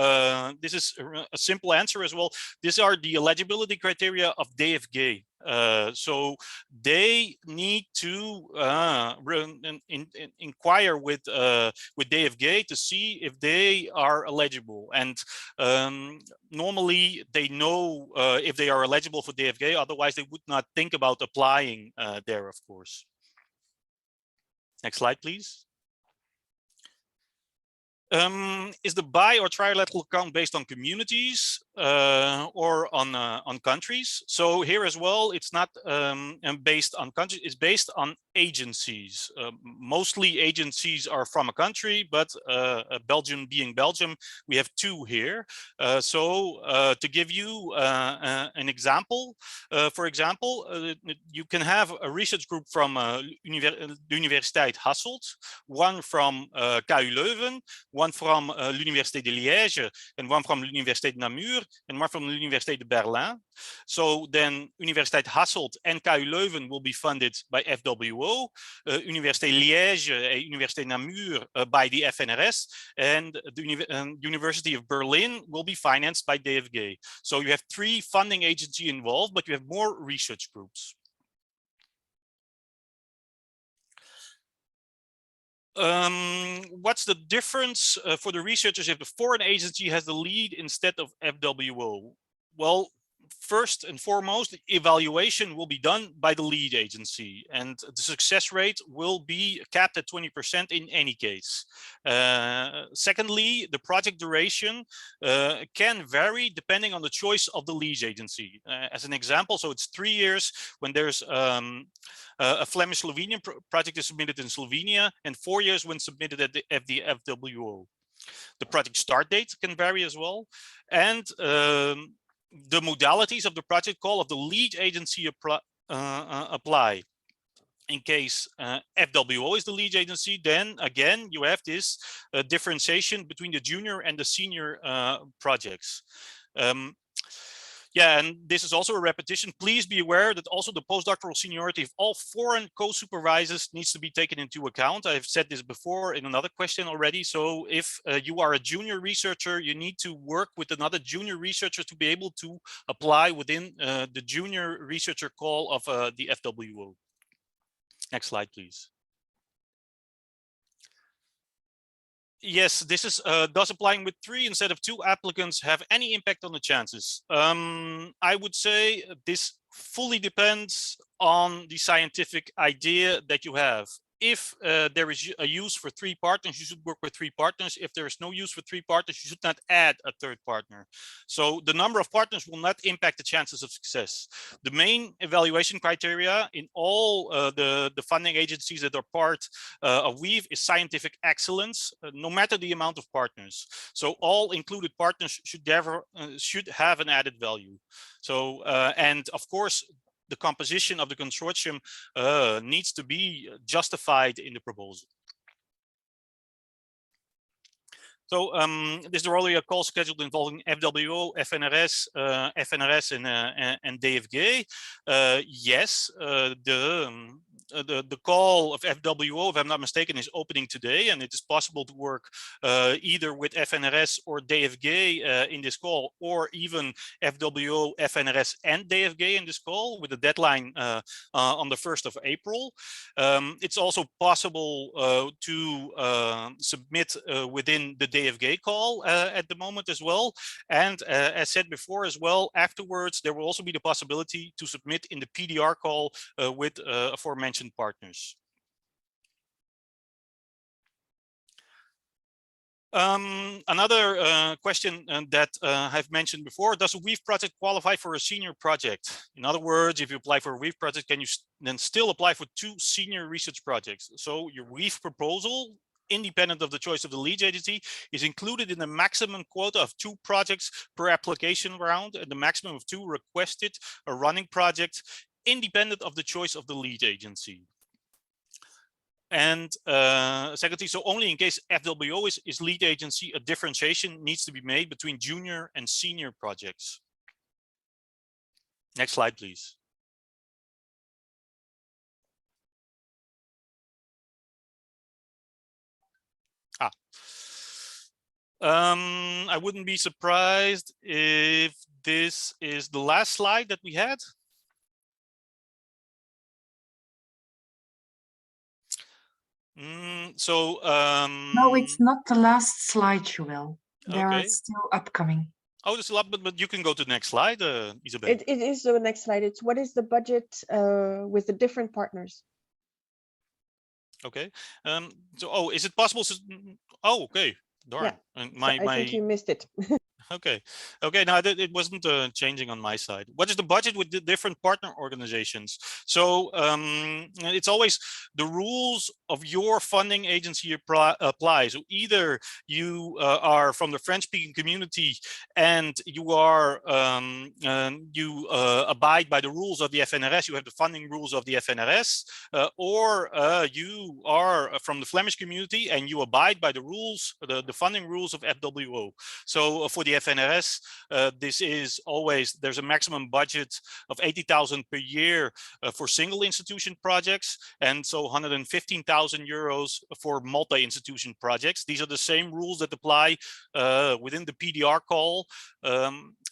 this is a simple answer as well. These are the eligibility criteria of DFG. So they need to inquire with DFG to see if they are eligible. And normally they know if they are eligible for DFG, otherwise they would not think about applying there, of course. Next slide, please. Is the bi or trilateral account based on communities or on countries? So here as well, it's not based on countries, it's based on agencies. Mostly agencies are from a country, but Belgium being Belgium, we have two here. To give you an example, for example, you can have a research group from the Universiteit Hasselt, one from KU Leuven, one from l'Université de Liège, and one from l'Université de Namur, and one from l'Université de Berlin. So then Universiteit Hasselt and KU Leuven will be funded by FWO, Université Liège and Université Namur by the F.N.R.S, and the University of Berlin will be financed by DFG. So you have three funding agencies involved, but you have more research groups. What's the difference for the researchers if the foreign agency has the lead instead of FWO? Well, first and foremost, evaluation will be done by the lead agency, and the success rate will be capped at 20% in any case. Secondly, the project duration can vary depending on the choice of the lead agency. As an example, so it's 3 years when there's a Flemish-Slovenian project is submitted in Slovenia, and 4 years when submitted at the FWO. The project start date can vary as well, and the modalities of the project call of the lead agency apply. In case FWO is the lead agency, then again you have this differentiation between the junior and the senior projects. Yeah, and this is also a repetition. Please be aware that also the postdoctoral seniority of all foreign co-supervisors needs to be taken into account. I've said this before in another question already. So if you are a junior researcher, you need to work with another junior researcher to be able to apply within the junior researcher call of the FWO. Next slide, please. Yes, this is does applying with 3 instead of 2 applicants have any impact on the chances? I would say this fully depends on the scientific idea that you have. If there is a use for 3 partners, you should work with 3 partners. If there is no use for 3 partners, you should not add a 3rd partner. So the number of partners will not impact the chances of success. The main evaluation criteria in all the funding agencies that are part of WEAVE is scientific excellence, no matter the amount of partners. So all included partners should have an added value. So and of course, the composition of the consortium needs to be justified in the proposal. So this is already a call scheduled involving FWO, F.N.R.S, F.N.R.S and DFG. Yes, the call of FWO, if I'm not mistaken, is opening today, and it is possible to work either with F.N.R.S or DFG in this call, or even FWO, F.N.R.S and DFG in this call with a deadline on the 1st of April. It's also possible to submit within the DFG call at the moment as well. And as said before as well, afterwards, there will also be the possibility to submit in the PDR call with aforementioned partners. Another question that I've mentioned before, does a WEAVE project qualify for a senior project? In other words, if you apply for a WEAVE project, can you then still apply for 2 senior research projects? So your WEAVE proposal, independent of the choice of the lead agency, is included in the maximum quota of 2 projects per application round, and the maximum of 2 requested a running project, independent of the choice of the lead agency. And secondly, so only in case FWO is lead agency, a differentiation needs to be made between junior and senior projects. Next slide, please. I wouldn't be surprised if this is the last slide that we had. No, it's not the last slide, Joël. There are still upcoming. Oh, there's a lot, but you can go to the next slide, Isabel. It is the next slide. It's what is the budget with the different partners? Okay. So, oh, is it possible? Oh, okay. Darn. Yeah. And So I think you missed it. Okay. No, it wasn't changing on my side. What is the budget with the different partner organizations? So it's always the rules of your funding agency apply. So either you are from the French-speaking community and you are you abide by the rules of the F.N.R.S. You have the funding rules of the F.N.R.S. Or you are from the Flemish community and you abide by the rules, the funding rules of FWO. So for the F.N.R.S, this is always, there's a maximum budget of 80,000 per year for single institution projects, and so 115,000 euros for multi-institution projects. These are the same rules that apply within the PDR call.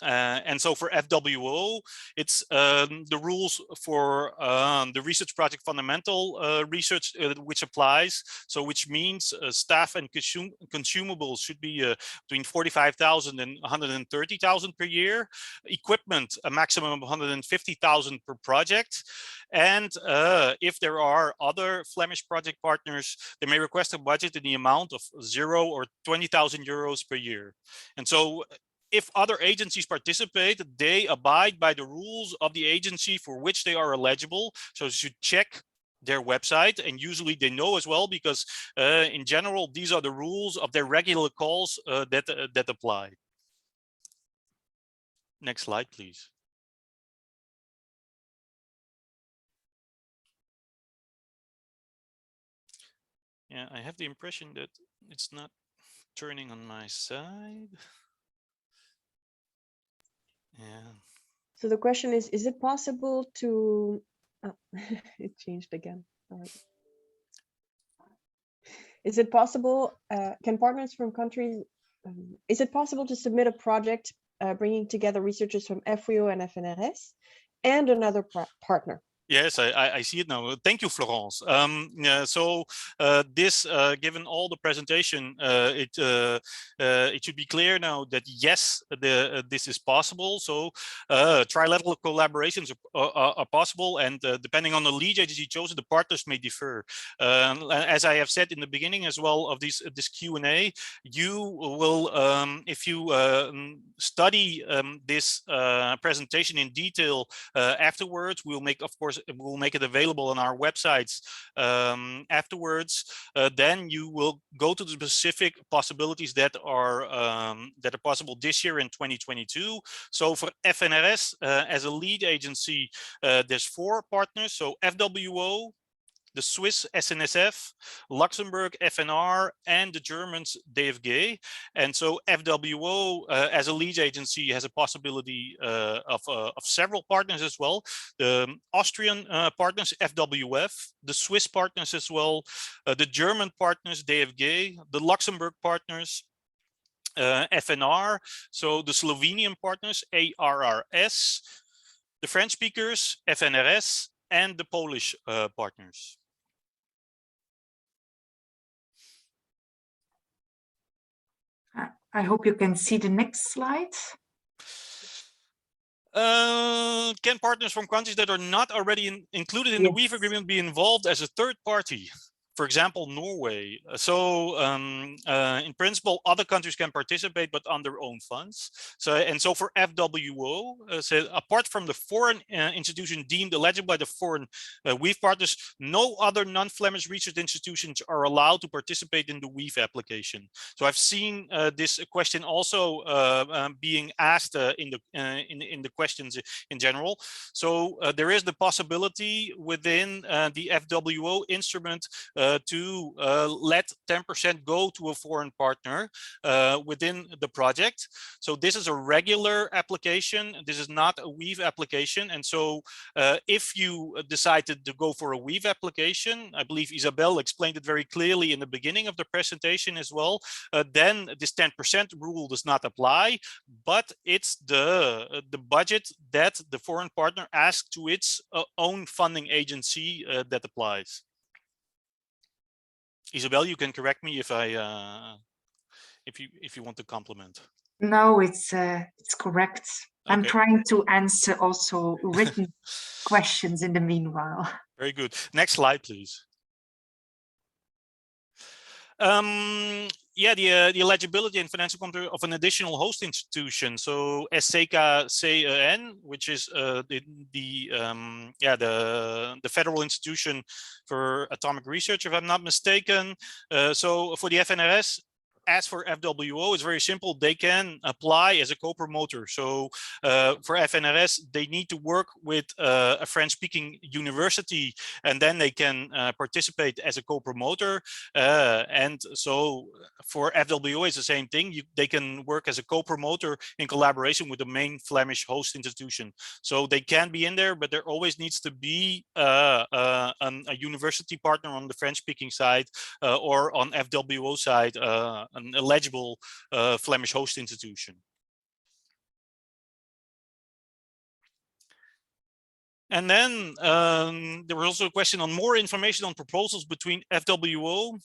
And so for FWO, it's the rules for the research project fundamental research which applies. So which means staff and consumables should be between 45,000 and 130,000 per year. Equipment, a maximum of 150,000 per project. And if there are other Flemish project partners, they may request a budget in the amount of 0 or 20,000 euros per year. And so if other agencies participate, they abide by the rules of the agency for which they are eligible. So you should check their website, and usually they know as well, because in general, these are the rules of their regular calls that apply. Next slide, please. Yeah, I have the impression that it's not turning on my side. Yeah. So the question is it possible to, oh, it changed again. Sorry. Is it possible, can partners from countries, is it possible to submit a project bringing together researchers from FWO and F.N.R.S and another partner? Yes, I see it now. Thank you, Florence. So this, given all the presentation, it should be clear now that yes, this is possible. So trilateral collaborations are possible, and depending on the lead agency chosen, the partners may differ. As I have said in the beginning as well of this Q&A, you will, if you study this presentation in detail afterwards, we'll make, of course, we'll make it available on our websites afterwards. Then you will go to the specific possibilities that are possible this year in 2022. So for F.N.R.S as a lead agency, there's 4 partners. So FWO, the Swiss SNSF, Luxembourg FNR, and the Germans DFG. And so FWO as a lead agency has a possibility of several partners as well. The Austrian partners, FWF, the Swiss partners as well, the German partners, DFG, the Luxembourg partners, FNR, so the Slovenian partners, ARRS, the French speakers, F.N.R.S, and the Polish partners. I hope you can see the next slide. Can partners from countries that are not already included in the WEAV agreement be involved as a third party? For example, Norway. So in principle, other countries can participate, but on their own funds. So for FWO, so apart from the foreign institution deemed eligible by the foreign WEAV partners, no other non-Flemish research institutions are allowed to participate in the WEAV application. So I've seen this question also being asked in the questions in general. So there is the possibility within the FWO instrument to let 10% go to a foreign partner within the project. So this is a regular application. This is not a WEAV application. And so if you decided to go for a WEAV application, I believe Isabel explained it very clearly in the beginning of the presentation as well, then this 10% rule does not apply, but it's the budget that the foreign partner asks to its own funding agency that applies. Isabel, you can correct me if you want to compliment. No, it's correct. Okay. I'm trying to answer also written questions in the meanwhile. Very good. Next slide, please. yeah, the eligibility and financial control of an additional host institution. So SCKCN, which is the federal institution for atomic research, if I'm not mistaken. So for the FNRS, as for FWO, it's very simple. They can apply as a co-promoter. So for FNRS, they need to work with a French-speaking university, and then they can participate as a co-promoter. And so for FWO, it's the same thing. They can work as a co-promoter in collaboration with the main Flemish host institution. So they can be in there, but there always needs to be a university partner on the French-speaking side or on FWO side, an eligible Flemish host institution. And then there was also a question on more information on proposals between FWO,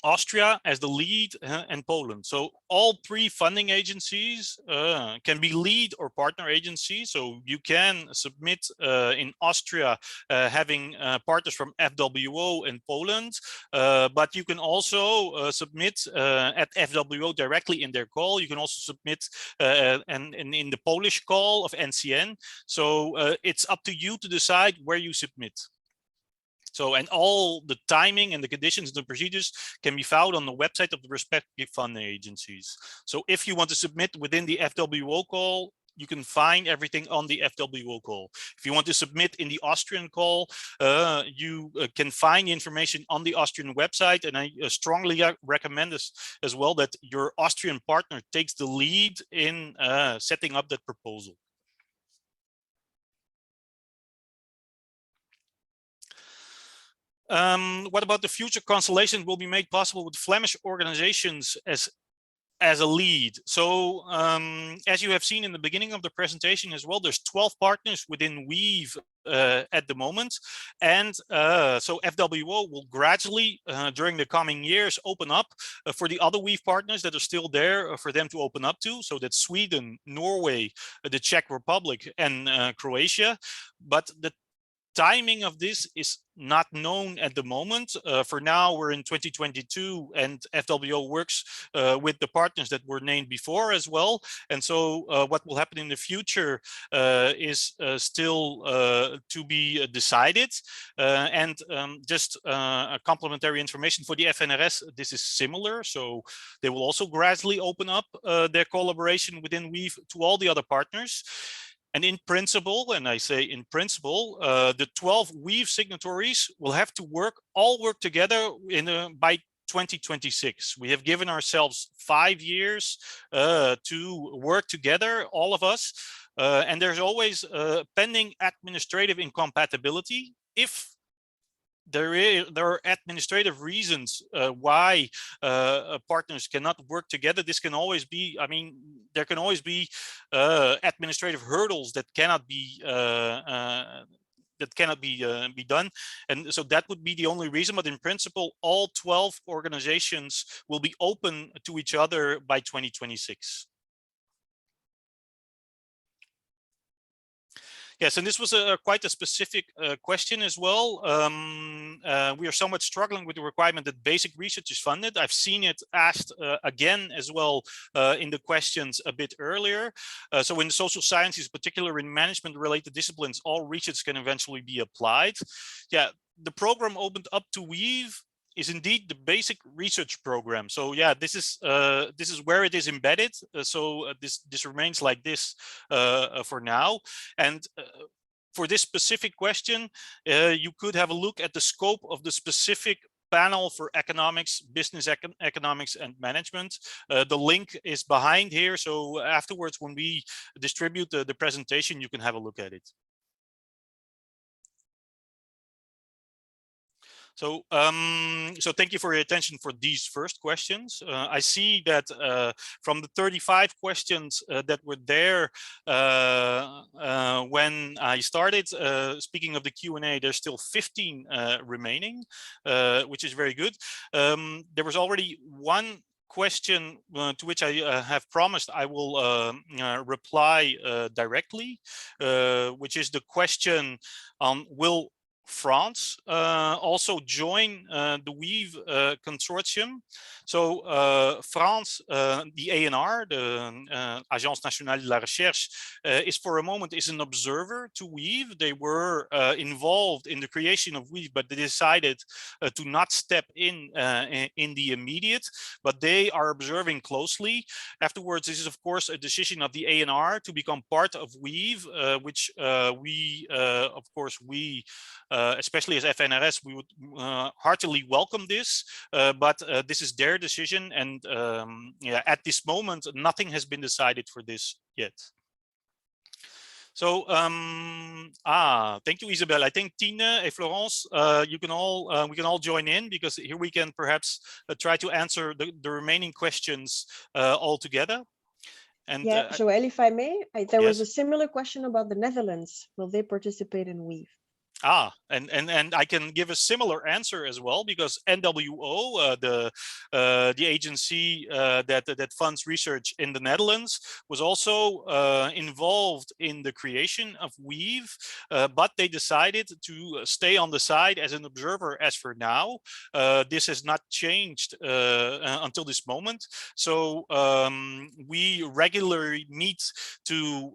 Austria as the lead, and Poland. So all three funding agencies can be lead or partner agencies. So you can submit in Austria having partners from FWO and Poland, but you can also submit at FWO directly in their call. You can also submit and in the Polish call of NCN. So it's up to you to decide where you submit. So, and all the timing and the conditions and the procedures can be found on the website of the respective funding agencies. So if you want to submit within the FWO call, you can find everything on the FWO call. If you want to submit in the Austrian call, you can find the information on the Austrian website. And I strongly recommend this as well, that your Austrian partner takes the lead in setting up that proposal. What about the future constellation will be made possible with Flemish organizations as a lead? So as you have seen in the beginning of the presentation as well, there's 12 partners within Weave at the moment. And so FWO will gradually, during the coming years, open up for the other Weave partners that are still there for them to open up to. So that's Sweden, Norway, the Czech Republic, and Croatia. But the timing of this is not known at the moment. For now, we're in 2022, and FWO works with the partners that were named before as well. And so what will happen in the future is still to be decided. And just a complementary information for the FNRS, this is similar. So they will also gradually open up their collaboration within Weave to all the other partners. And in principle, and I say in principle, the 12 Weave signatories will have to all work together by 2026. We have given ourselves 5 years to work together, all of us. And there's always pending administrative incompatibility. If there are administrative reasons why partners cannot work together. This can always be, I mean, there can always be administrative hurdles that cannot be be done. And so that would be the only reason. But in principle, all 12 organizations will be open to each other by 2026. Yes, and this was quite a specific question as well. We are somewhat struggling with the requirement that basic research is funded. I've seen it asked again as well in the questions a bit earlier. So in the social sciences, particularly in management-related disciplines, all research can eventually be applied. Yeah, the program opened up to Weave is indeed the basic research program. So yeah, this is where it is embedded. So this remains like this for now. And for this specific question, you could have a look at the scope of the specific panel for economics, business economics, and management. The link is behind here. So afterwards, when we distribute the presentation, you can have a look at it. So, so thank you for your attention for these first questions. I see that from the 35 questions that were there when I started, speaking of the Q&A, there's still 15 remaining, which is very good. There was already one question to which I have promised I will reply directly, which is the question on will France also join the Weave consortium. So France, the ANR, the Agence Nationale de la Recherche, is for a moment is an observer to Weave. They were involved in the creation of Weave, but they decided to not step in the immediate, but they are observing closely. Afterwards, this is of course a decision of the ANR to become part of Weave, which we especially as FNRS, we would heartily welcome this, but this is their decision, and yeah, at this moment, nothing has been decided for this yet. So, thank you, Isabelle. I think Tina and Florence, you can all we can all join in, because here we can perhaps try to answer the remaining questions all together. And yeah, Joël, if I may, there yes. was a similar question about the Netherlands. Will they participate in Weave? And I can give a similar answer as well, because NWO, the agency that funds research in the Netherlands, was also involved in the creation of Weave, but they decided to stay on the side as an observer as for now. This has not changed until this moment. So we regularly meet to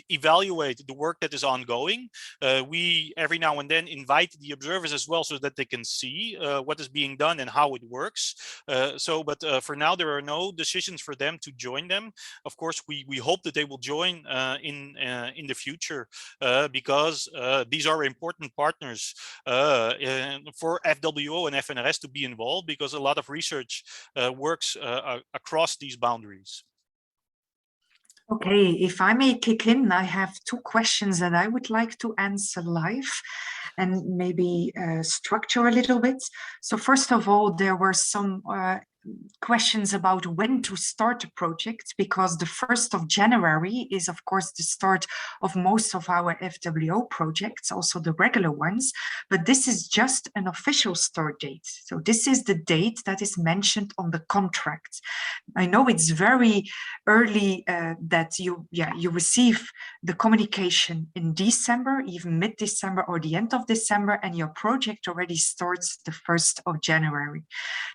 evaluate the work that is ongoing. We every now and then invite the observers as well, so that they can see what is being done and how it works. But for now, there are no decisions for them to join them. Of course, we hope that they will join in the future, because these are important partners for FWO and FNRS to be involved, because a lot of research works across these boundaries. Okay, if I may kick in, I have two questions that I would like to answer live and maybe structure a little bit. So first of all, there were some questions about when to start a project, because the 1st of January is of course the start of most of our FWO projects, also the regular ones, but this is just an official start date. So this is the date that is mentioned on the contract. I know it's very early that you receive the communication in December, even mid-December or the end of December, and your project already starts the 1st of January.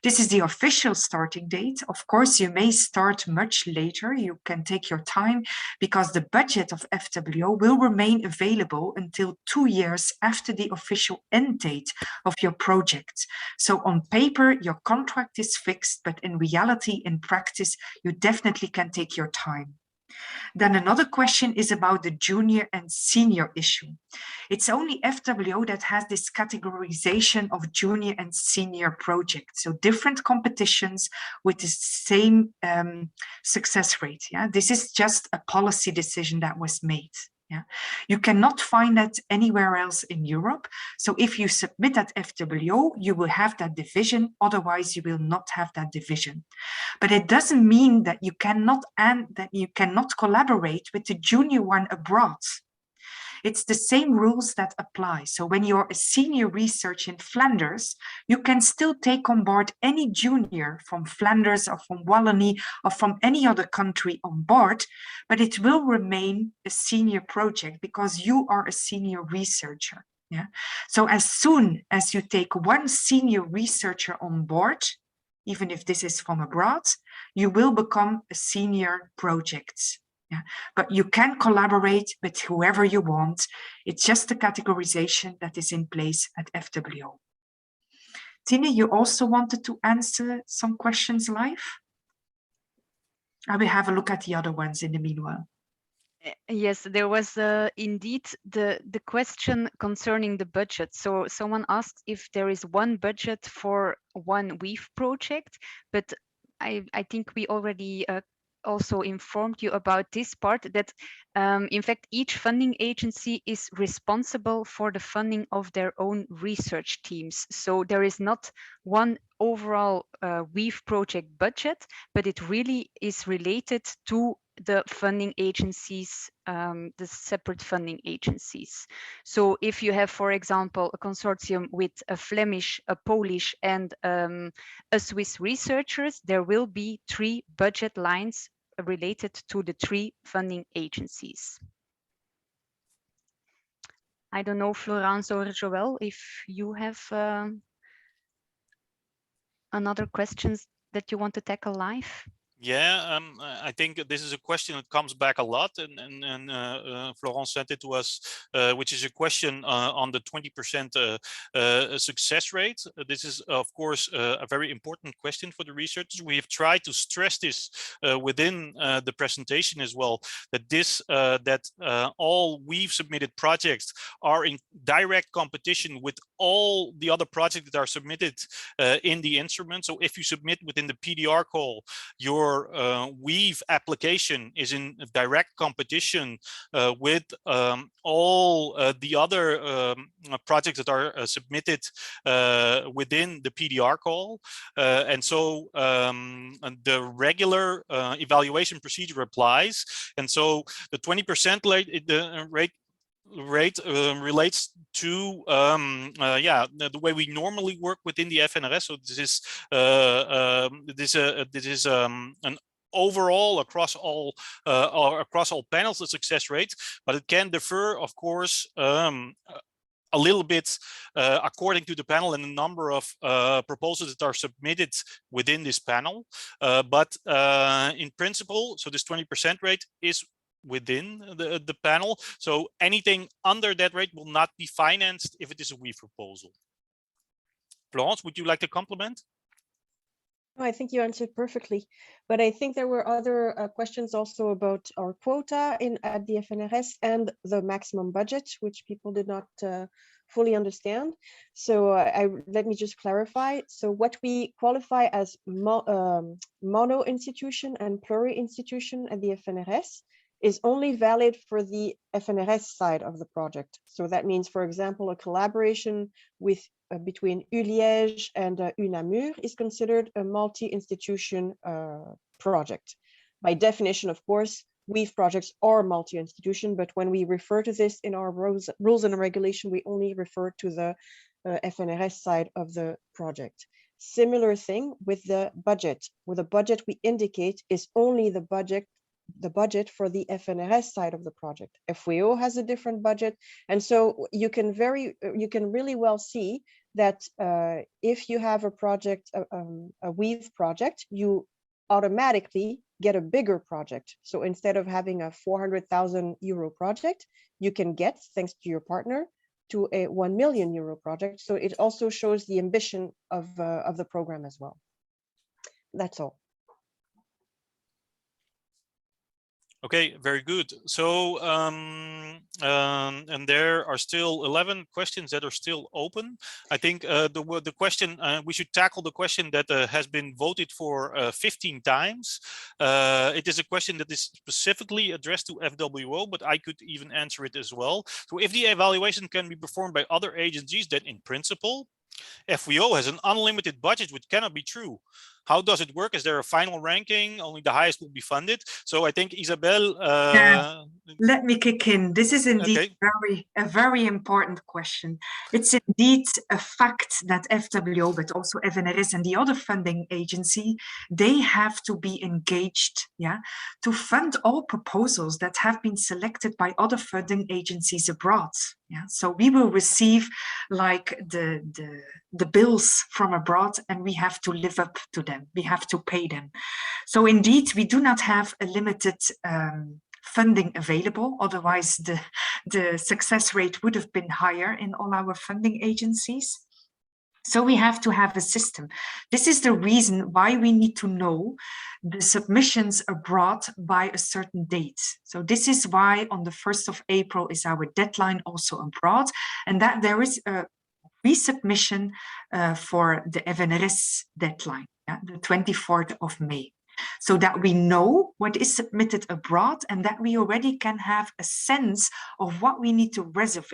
This is the official starting date. Of course, you may start much later. You can take your time, because the budget of FWO will remain available until 2 years after the official end date of your project. So on paper, your contract is fixed, but in reality, in practice, you definitely can take your time. Then another question is about the junior and senior issue. It's only FWO that has this categorization of junior and senior projects. So different competitions with the same success rate. Yeah, this is just a policy decision that was made. Yeah, you cannot find that anywhere else in Europe. So if you submit at FWO, you will have that division. Otherwise, you will not have that division. But it doesn't mean that you cannot collaborate with the junior one abroad. It's the same rules that apply. So when you're a senior researcher in Flanders, you can still take on board any junior from Flanders or from Wallonie or from any other country on board, but it will remain a senior project because you are a senior researcher. Yeah. So as soon as you take one senior researcher on board, even if this is from abroad, you will become a senior project. Yeah. But you can collaborate with whoever you want. It's just the categorization that is in place at FWO. Tina, you also wanted to answer some questions live? I will have a look at the other ones in the meanwhile. Yes, there was indeed the question concerning the budget. So someone asked if there is one budget for one Weave project, but I think we already also informed you about this part, that in fact each funding agency is responsible for the funding of their own research teams. So there is not one overall Weave project budget, but it really is related to the funding agencies, the separate funding agencies. So if you have, for example, a consortium with a Flemish, a Polish, and a Swiss researchers, there will be 3 budget lines related to the 3 funding agencies. I don't know, Florence or Joël, if you have another questions that you want to tackle live. Yeah, I think this is a question that comes back a lot, and Florence sent it to us, which is a question on the 20% success rate. This is, of course, a very important question for the researchers. We have tried to stress this within the presentation as well, that all we've submitted projects are in direct competition with all the other projects that are submitted in the instrument. So if you submit within the PDR call, your Weave application is in direct competition with all the other projects that are submitted within the PDR call. And so the regular evaluation procedure applies. And so the 20% rate relates to the way we normally work within the FNRS. So this is an overall across all panels the success rate, but it can differ, of course, a little bit according to the panel and the number of proposals that are submitted within this panel. But in principle, so this 20% rate is within the panel. So anything under that rate will not be financed if it is a Weave proposal. Florence, would you like to comment? No, I think you answered perfectly, but I think there were other questions also about our quota at the FNRS and the maximum budget, which people did not fully understand. So let me just clarify. So what we qualify as mono institution and pluri-institution at the FNRS is only valid for the FNRS side of the project. So that means, for example, a collaboration with between ULiège and UNAMUR is considered a multi-institution project. By definition, of course, Weave projects are multi-institution, but when we refer to this in our rules and regulation, we only refer to the FNRS side of the project. Similar thing with the budget. With the budget we indicate is only the budget for the FNRS side of the project. FWO has a different budget. And so you can really well see that if you have a project, a Weave project, you automatically get a bigger project. So instead of having a 400,000 euro project, you can get, thanks to your partner, to a 1 million euro project. So it also shows the ambition of the program as well. That's all. Okay, very good. So, and there are still 11 questions that are still open. I think the question, we should tackle the question that has been voted for 15 times. It is a question that is specifically addressed to FWO, but I could even answer it as well. So if the evaluation can be performed by other agencies, then in principle, FWO has an unlimited budget, which cannot be true. How does it work? Is there a final ranking? Only the highest will be funded. So I think Isabelle. Let me kick in. This is indeed a very important question. It's indeed a fact that FWO, but also FNRS and the other funding agency, they have to be engaged, to fund all proposals that have been selected by other funding agencies abroad. So we will receive like the bills from abroad, and we have to live up to them. We have to pay them. So indeed, we do not have a limited funding available. Otherwise, the success rate would have been higher in all our funding agencies. So we have to have a system. This is the reason why we need to know the submissions abroad by a certain date. So this is why on the 1st of April is our deadline also abroad, and that there is a resubmission for the FNRS deadline, the 24th of May. So that we know what is submitted abroad and that we already can have a sense of what we need to reserve.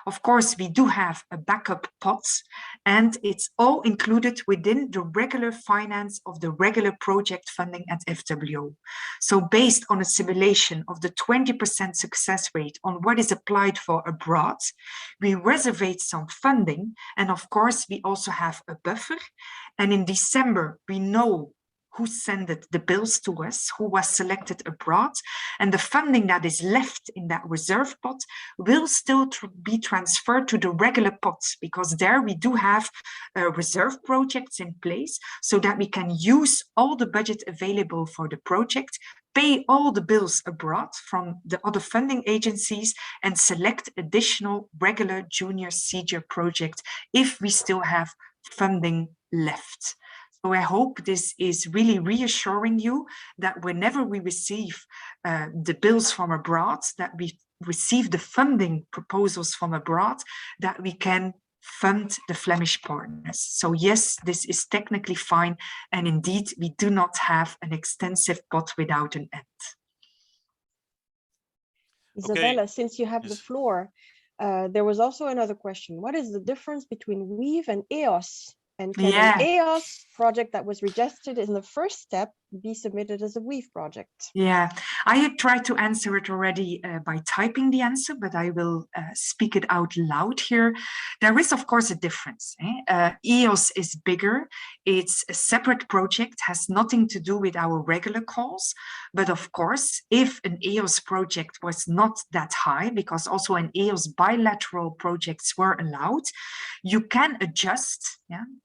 Of course, we do have a backup pot, and it's all included within the regular finance of the regular project funding at FWO. So based on a simulation of the 20% success rate on what is applied for abroad, we reserve some funding, and of course, we also have a buffer. And in December, we know who sent the bills to us, who was selected abroad, and the funding that is left in that reserve pot will still be transferred to the regular pot, because there we do have reserve projects in place so that we can use all the budget available for the project, pay all the bills abroad from the other funding agencies, and select additional regular junior senior projects if we still have funding left. So I hope this is really reassuring you that whenever we receive the bills from abroad, that we receive the funding proposals from abroad, that we can fund the Flemish partners. So yes, this is technically fine. And indeed, we do not have an extensive pot without an end. Isabella, since you have the floor, there was also another question. What is the difference between WEAV and EOS? And can an EOS project that was rejected in the first step be submitted as a WEAV project? Yeah, I tried to answer it already by typing the answer, but I will speak it out loud here. There is, of course, a difference. EOS is bigger. It's a separate project, has nothing to do with our regular calls. But of course, if an EOS project was not that high, because also an EOS bilateral projects were allowed, you can adjust.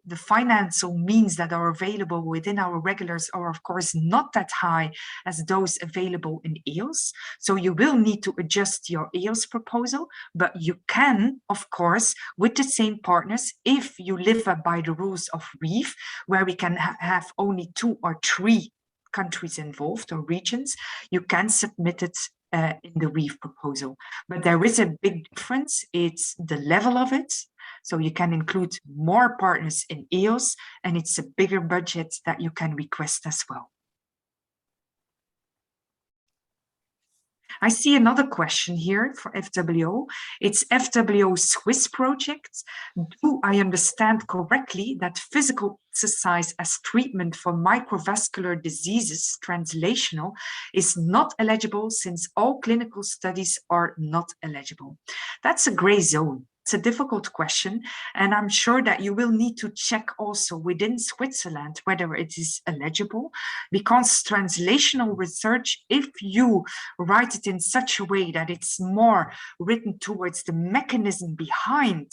The financial means that are available within our regulars are, of course, not that high as those available in EOS. So you will need to adjust your EOS proposal, but you can, of course, with the same partners, if you live up by the rules of WEAV, where we can have only 2 or 3 countries involved or regions, you can submit it in the WEAV proposal. But there is a big difference. It's the level of it. So you can include more partners in EOS, and it's a bigger budget that you can request as well. I see another question here for FWO. It's FWO Swiss projects. Do I understand correctly that physical exercise as treatment for microvascular diseases, translational, is not eligible since all clinical studies are not eligible? That's a gray zone. It's a difficult question, and I'm sure that you will need to check also within Switzerland whether it is eligible, because translational research, if you write it in such a way that it's more written towards the mechanism behind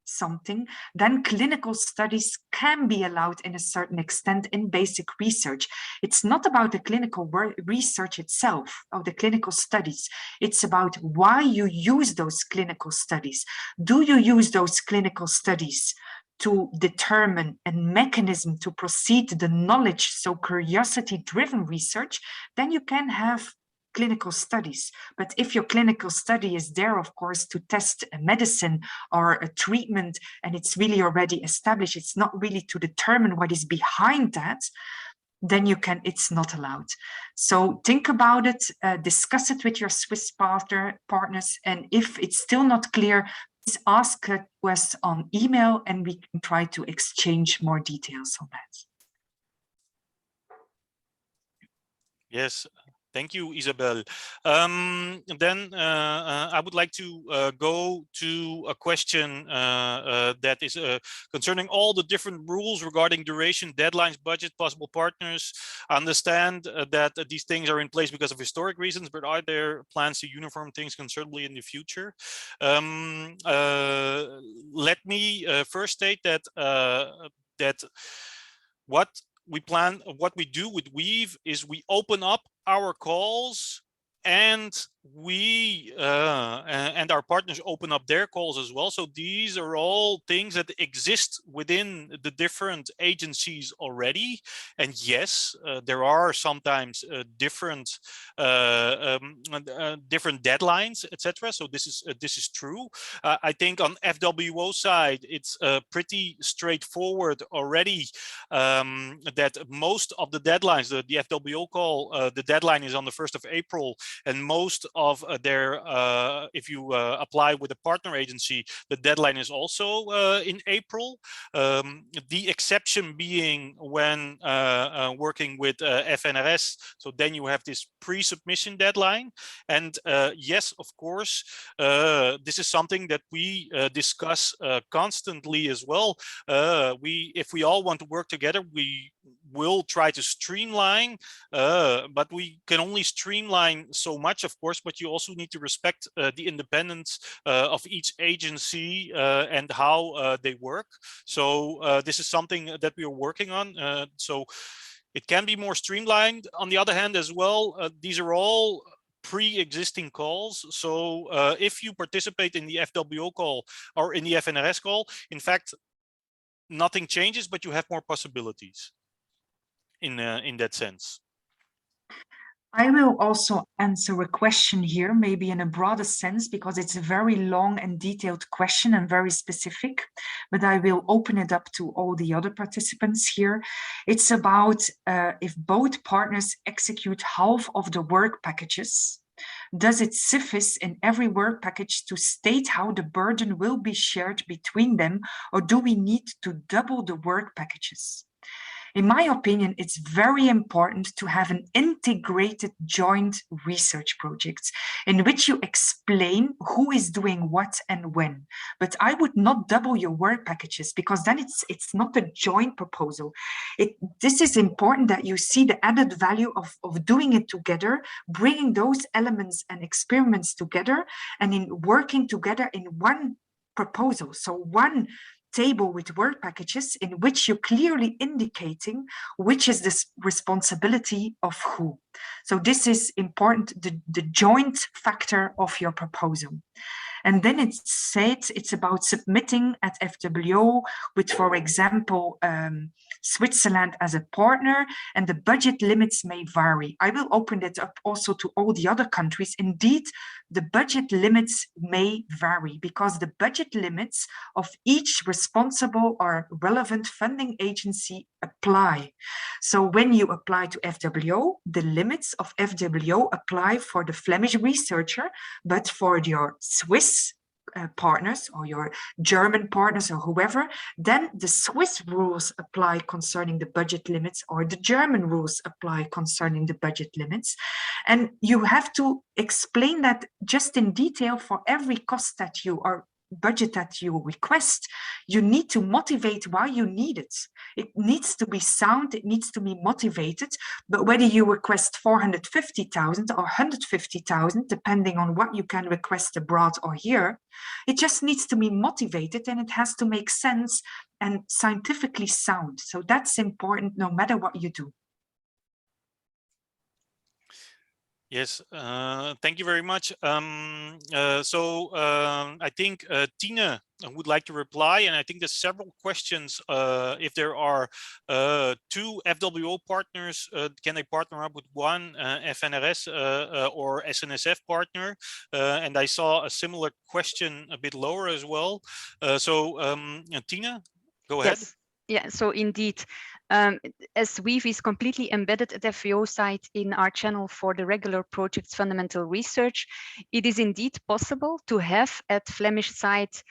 something, then clinical studies can be allowed in a certain extent in basic research. It's not about the clinical research itself or the clinical studies. It's about why you use those clinical studies. Do you use those clinical studies to determine a mechanism to proceed the knowledge, so curiosity-driven research? Then you can have clinical studies. But if your clinical study is there, of course, to test a medicine or a treatment, and it's really already established, it's not really to determine what is behind that, then it's not allowed. So think about it, discuss it with your Swiss partners, and if it's still not clear, please ask us on email and we can try to exchange more details on that. Yes. Thank you, Isabel. Then I would like to go to a question that is concerning all the different rules regarding duration, deadlines, budget, possible partners. I understand that these things are in place because of historic reasons, but are there plans to uniform things considerably in the future? Let me first state that what we do with WEAV is we open up our calls, and we and our partners open up their calls as well. So these are all things that exist within the different agencies already. And yes, there are sometimes different deadlines, etc. So this is true. I think on FWO side, it's pretty straightforward already, that most of the deadlines, the FWO call, the deadline is on the 1st of April. And most of their, if you apply with a partner agency, the deadline is also in April. The exception being when working with F.N.R.S. So then you have this pre-submission deadline. And yes, of course, this is something that we discuss constantly as well. If we all want to work together, we will try to streamline, but we can only streamline so much, of course, but you also need to respect the independence of each agency and how they work. So this is something that we are working on. So it can be more streamlined. On the other hand as well, these are all pre-existing calls. So if you participate in the FWO call or in the FNRS call, in fact, nothing changes, but you have more possibilities in that sense. I will also answer a question here, maybe in a broader sense, because it's a very long and detailed question and very specific, but I will open it up to all the other participants here. It's about if both partners execute half of the work packages, does it suffice in every work package to state how the burden will be shared between them, or do we need to double the work packages? In my opinion, it's very important to have an integrated joint research project in which you explain who is doing what and when. But I would not double your work packages, because then it's not a joint proposal. This is important that you see the added value of doing it together, bringing those elements and experiments together, and in working together in one proposal. So one table with work packages in which you're clearly indicating which is the responsibility of who. So this is important, the joint factor of your proposal. And then it's said it's about submitting at FWO with, for example, Switzerland as a partner, and the budget limits may vary. I will open it up also to all the other countries. Indeed, the budget limits may vary because the budget limits of each responsible or relevant funding agency apply. So when you apply to FWO, the limits of FWO apply for the Flemish researcher, but for your Swiss partners or your German partners or whoever, then the Swiss rules apply concerning the budget limits, or the German rules apply concerning the budget limits. And you have to explain that just in detail for every cost that you are budget that you request. You need to motivate why you need it. It needs to be sound, it needs to be motivated, but whether you request 450,000 or 150,000, depending on what you can request abroad or here, it just needs to be motivated, and it has to make sense and scientifically sound. So that's important no matter what you do. Yes, thank you very much. I think Tina would like to reply, and I think there's several questions. If there are two FWO partners, can they partner up with one FNRS or SNSF partner? And I saw a similar question a bit lower as well. Tina, go ahead. Yes. Yeah, so indeed, as Weave is completely embedded at FWO site in our channel for the regular project's fundamental research, it is indeed possible to have at Flemish site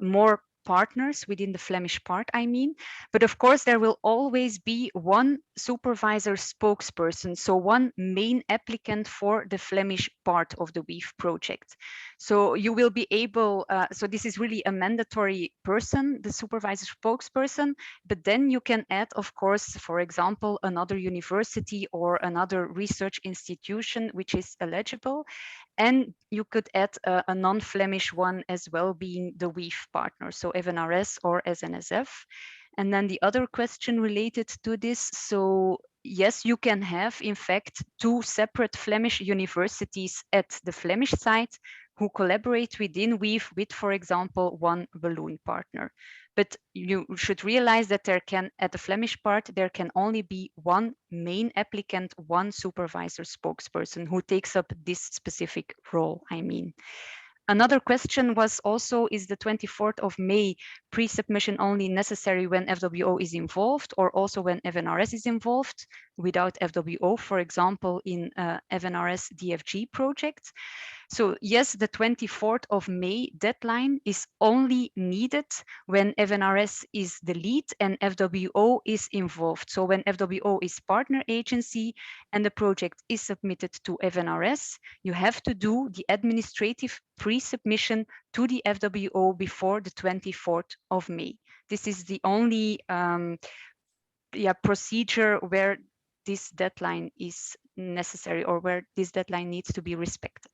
more partners within the Flemish part, I mean, but of course there will always be one supervisor spokesperson, so one main applicant for the Flemish part of the Weave project. So you will be able, so this is really a mandatory person, the supervisor spokesperson, but then you can add, of course, for example, another university or another research institution which is eligible. And you could add a non-Flemish one as well, being the Weave partner, so F.R.S. or SNSF. And then the other question related to this, so yes, you can have, in fact, two separate Flemish universities at the Flemish site who collaborate within Weave with, for example, one balloon partner. But you should realize that there can, at the Flemish part, there can only be one main applicant, one supervisor spokesperson who takes up this specific role, I mean. Another question was also, is the 24th of May pre-submission only necessary when FWO is involved, or also when FNRS is involved without FWO, for example, in FNRS DFG projects? So yes, the 24th of May deadline is only needed when FNRS is the lead and FWO is involved. So when FWO is partner agency and the project is submitted to FNRS, you have to do the administrative pre-submission to the FWO before the 24th of May. This is the only procedure where this deadline is necessary or where this deadline needs to be respected.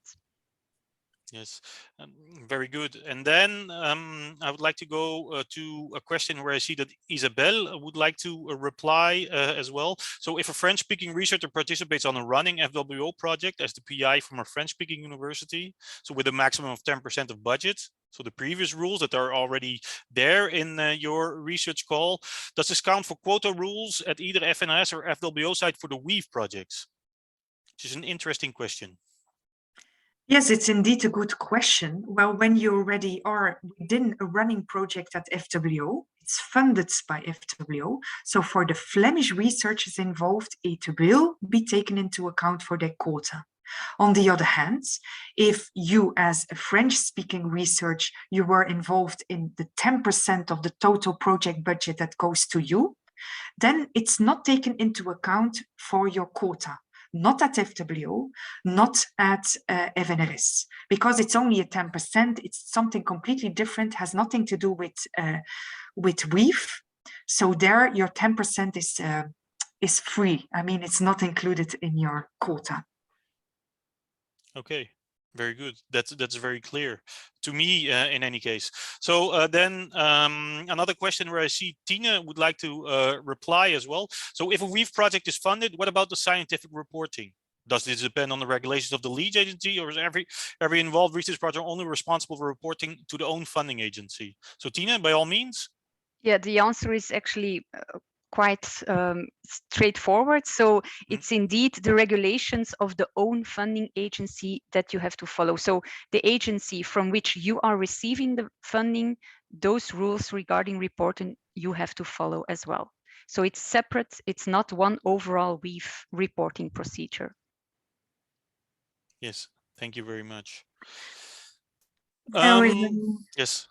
Yes, very good. And then I would like to go to a question where I see that Isabelle would like to reply as well. So if a French-speaking researcher participates on a running FWO project as the PI from a French-speaking university, so with a maximum of 10% of budget, so the previous rules that are already there in your research call, does this count for quota rules at either FNRS or FWO side for the WEAVE projects? Which is an interesting question. Yes, it's indeed a good question. Well, when you already are within a running project at FWO, it's funded by FWO. So for the Flemish researchers involved, it will be taken into account for their quota. On the other hand, if you as a French-speaking research, you were involved in the 10% of the total project budget that goes to you, then it's not taken into account for your quota. Not at FWO, not at F.R.S. because it's only a 10%. It's something completely different, has nothing to do with WEAVE. So there, your 10% is free. I mean, it's not included in your quota. Okay, very good. That's very clear to me in any case. So then another question where I see Tina would like to reply as well. So if a WEAVE project is funded, what about the scientific reporting? Does this depend on the regulations of the lead agency, or is every involved research project only responsible for reporting to the own funding agency? So Tina, by all means. Yeah, the answer is actually quite straightforward. So it's indeed the regulations of the own funding agency that you have to follow. So the agency from which you are receiving the funding, those rules regarding reporting you have to follow as well. So it's separate. It's not one overall WEAVE reporting procedure. Yes, thank you very much. Yes.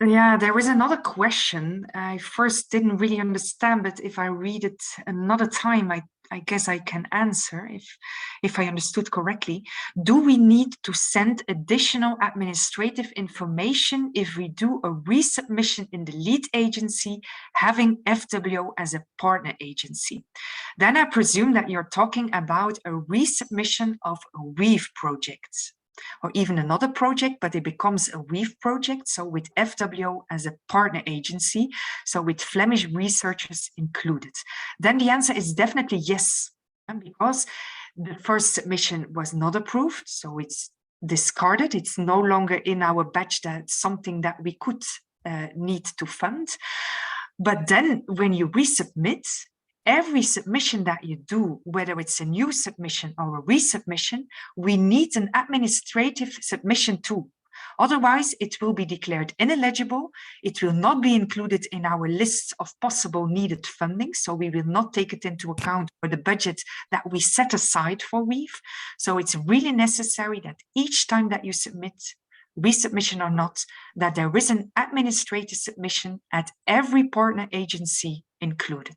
Yeah, there was another question. I first didn't really understand, but if I read it another time, I guess I can answer if I understood correctly. Do we need to send additional administrative information if we do a resubmission in the lead agency having FWO as a partner agency? Then I presume that you're talking about a resubmission of a WEAVE project, or even another project, but it becomes a WEAVE project, so with FWO as a partner agency, so with Flemish researchers included. Then the answer is definitely yes, because the first submission was not approved, so it's discarded. It's no longer in our batch. That's something that we could need to fund. But then when you resubmit, every submission that you do, whether it's a new submission or a resubmission, we need an administrative submission too. Otherwise, it will be declared ineligible. It will not be included in our list of possible needed funding. So we will not take it into account for the budget that we set aside for WEAVE. So it's really necessary that each time that you submit, resubmission or not, that there is an administrative submission at every partner agency included.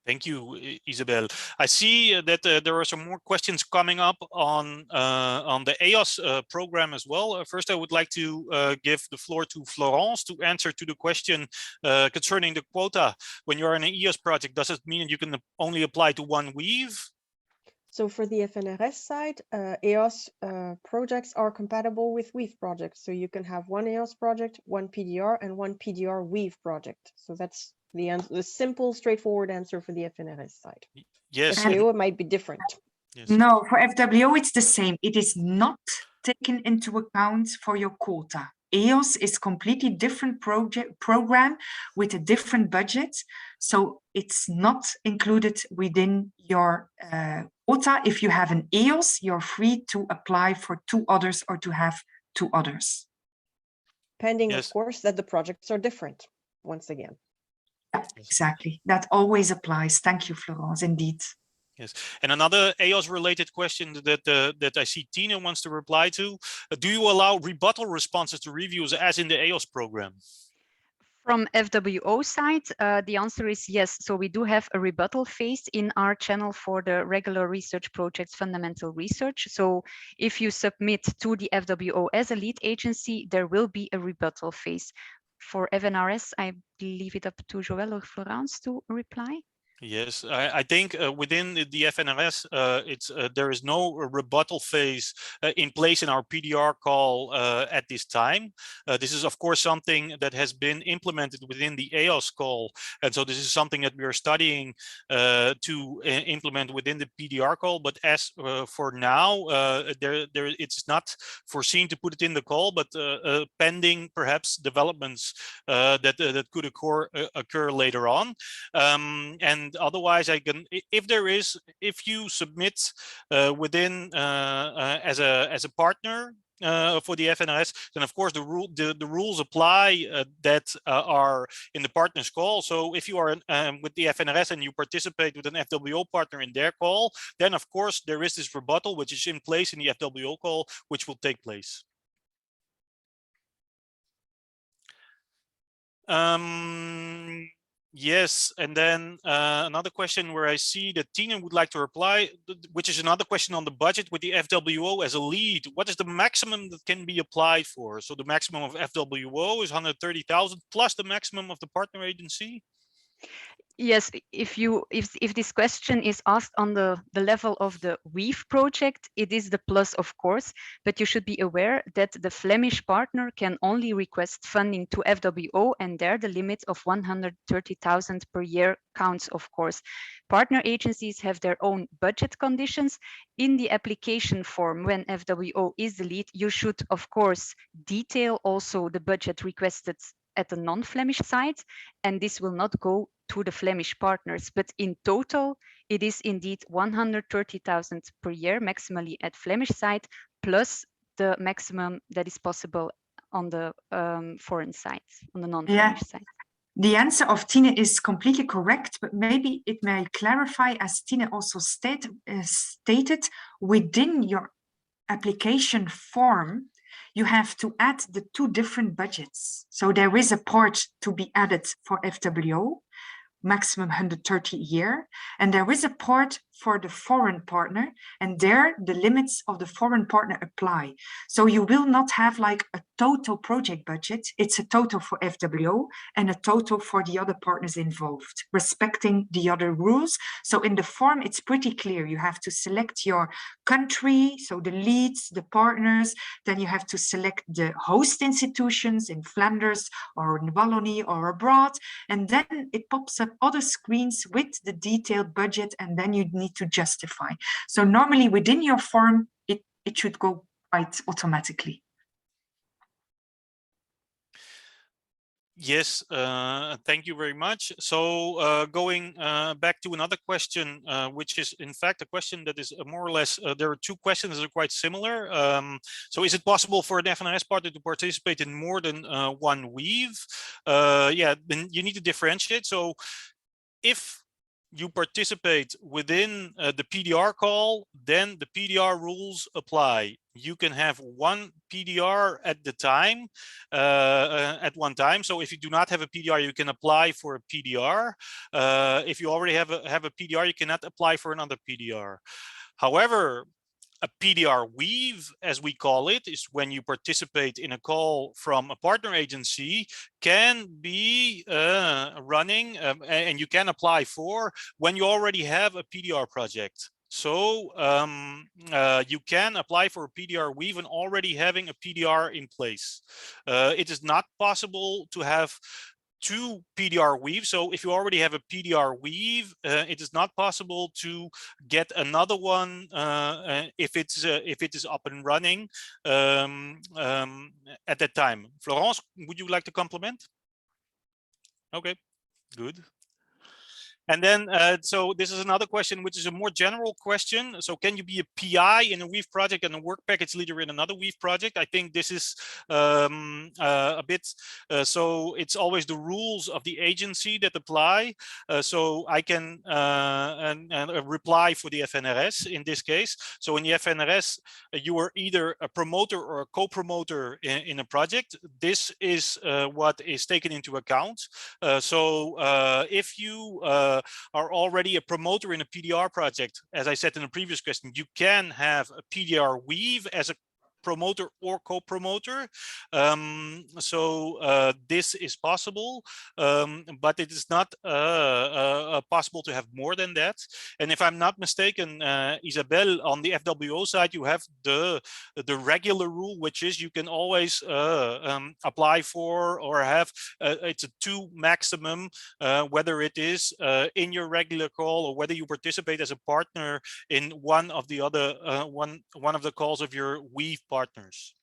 Thank you, Isabelle. I see that there are some more questions coming up on the EOS program as well. First, I would like to give the floor to Florence to answer to the question concerning the quota. When you're in an EOS project, does it mean you can only apply to one WEAVE? So for the F.N.R.S. side, EOS projects are compatible with WEAVE projects. So you can have one EOS project, one PDR, and one PDR WEAVE project. So that's the simple, straightforward answer for the F.N.R.S. side. Yes. FWO, it might be different. Yes. No, for FWO, it's the same. It is not taken into account for your quota. EOS is completely different program with a different budget. So it's not included within your quota. If you have an EOS, you're free to apply for two others or to have two others. Pending, Yes. of course, that the projects are different, once again. Yeah, exactly. That always applies. Thank you, Florence, indeed. Yes, and another EOS related question that I see Tina wants to reply to. Do you allow rebuttal responses to reviews as in the EOS program? From FWO side, the answer is yes. So we do have a rebuttal phase in our channel for the regular research projects, fundamental research. So if you submit to the FWO as a lead agency, there will be a rebuttal phase. for FNRS, I leave it up to Joël or Florence to reply. Yes, I think within the FNRS, there is no rebuttal phase in place in our PDR call at this time. This is, of course, something that has been implemented within the EOS call. And so this is something that we are studying to implement within the PDR call. But as for now, it's not foreseen to put it in the call, but pending perhaps developments that could occur later on. And otherwise, if you submit within as a partner for the FNRS, then of course the rules apply that are in the partners call. So if you are with the FNRS and you participate with an FWO partner in their call, then of course there is this rebuttal which is in place in the FWO call, which will take place. Yes, and then another question where I see that Tina would like to reply, which is another question on the budget with the FWO as a lead. What is the maximum that can be applied for? So the maximum of FWO is 130,000 plus the maximum of the partner agency? Yes, if this question is asked on the level of the WEAVE project, it is the plus, of course, but you should be aware that the Flemish partner can only request funding to FWO, and there the limit of 130,000 per year counts, of course. Partner agencies have their own budget conditions. In the application form, when FWO is the lead, you should, of course, detail also the budget requested at the non-Flemish side, and this will not go to the Flemish partners, but in total, it is indeed 130,000 per year, maximally at Flemish side, plus the maximum that is possible on the foreign side, on the non-Flemish side. The answer of Tine is completely correct, but maybe it may clarify, as Tine also stated, within your application form, you have to add the two different budgets. So there is a part to be added for FWO, maximum 130 a year, and there is a part for the foreign partner, and there the limits of the foreign partner apply. So you will not have like a total project budget. It's a total for FWO and a total for the other partners involved, respecting the other rules. So in the form, it's pretty clear. You have to select your country, so the leads, the partners, then you have to select the host institutions in Flanders or in Wallonie or abroad, and then it pops up other screens with the detailed budget, and then you need to justify. So normally within your form, it should go quite automatically. Yes, thank you very much. So going back to another question, which is in fact a question that is more or less, there are two questions that are quite similar. So is it possible for an FNRS partner to participate in more than one weave? Yeah, then you need to differentiate. So if you participate within the PDR call, then the PDR rules apply. You can have one PDR at the time, at one time. So if you do not have a PDR, you can apply for a PDR. If you already have a PDR, you cannot apply for another PDR. However, a PDR weave, as we call it, is when you participate in a call from a partner agency, can be running and you can apply for when you already have a PDR project. So you can apply for a PDR weave and already having a PDR in place. It is not possible to have two PDR weaves. So if you already have a PDR weave, it is not possible to get another one if it is up and running at that time. Florence, would you like to complement? Okay, good. And then, so this is another question, which is a more general question. So can you be a PI in a weave project and a work package leader in another weave project? I think this is a bit, so it's always the rules of the agency that apply. So I can reply for the FNRS in this case. So in the FNRS, you are either a promoter or a co-promoter in a project. This is what is taken into account. So if you are already a promoter in a PDR project, as I said in the previous question, you can have a PDR weave as a promoter or co-promoter. This is possible, but it is not possible to have more than that. And if I'm not mistaken, Isabel, on the FWO side, you have the regular rule, which is you can always apply for or have it's a 2 maximum, whether it is in your regular call or whether you participate as a partner in one of the other one of the calls of your Weave partners.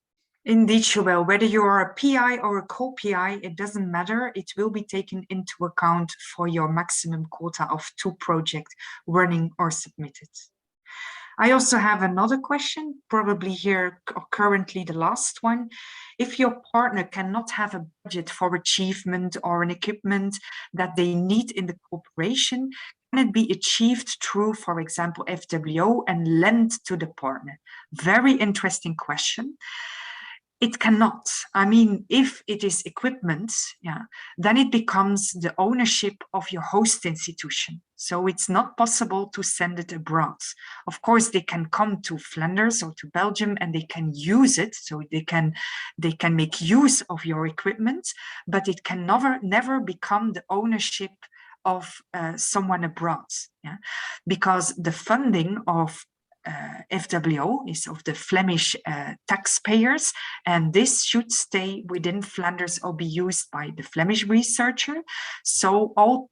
Indeed, Joël, whether you're a PI or a co-PI, it doesn't matter. It will be taken into account for your maximum quota of 2 projects running or submitted. I also have another question, probably here currently the last one. If your partner cannot have a budget for achievement or an equipment that they need in the cooperation, can it be achieved through, for example, FWO and lent to the partner? Very interesting question. It cannot. I mean, if it is equipment, yeah, then it becomes the ownership of your host institution. So it's not possible to send it abroad. Of course, they can come to Flanders or to Belgium and they can use it. So they can make use of your equipment, but it can never become the ownership of someone abroad. Yeah? Because the funding of FWO is of the Flemish taxpayers, and this should stay within Flanders or be used by the Flemish researcher. So all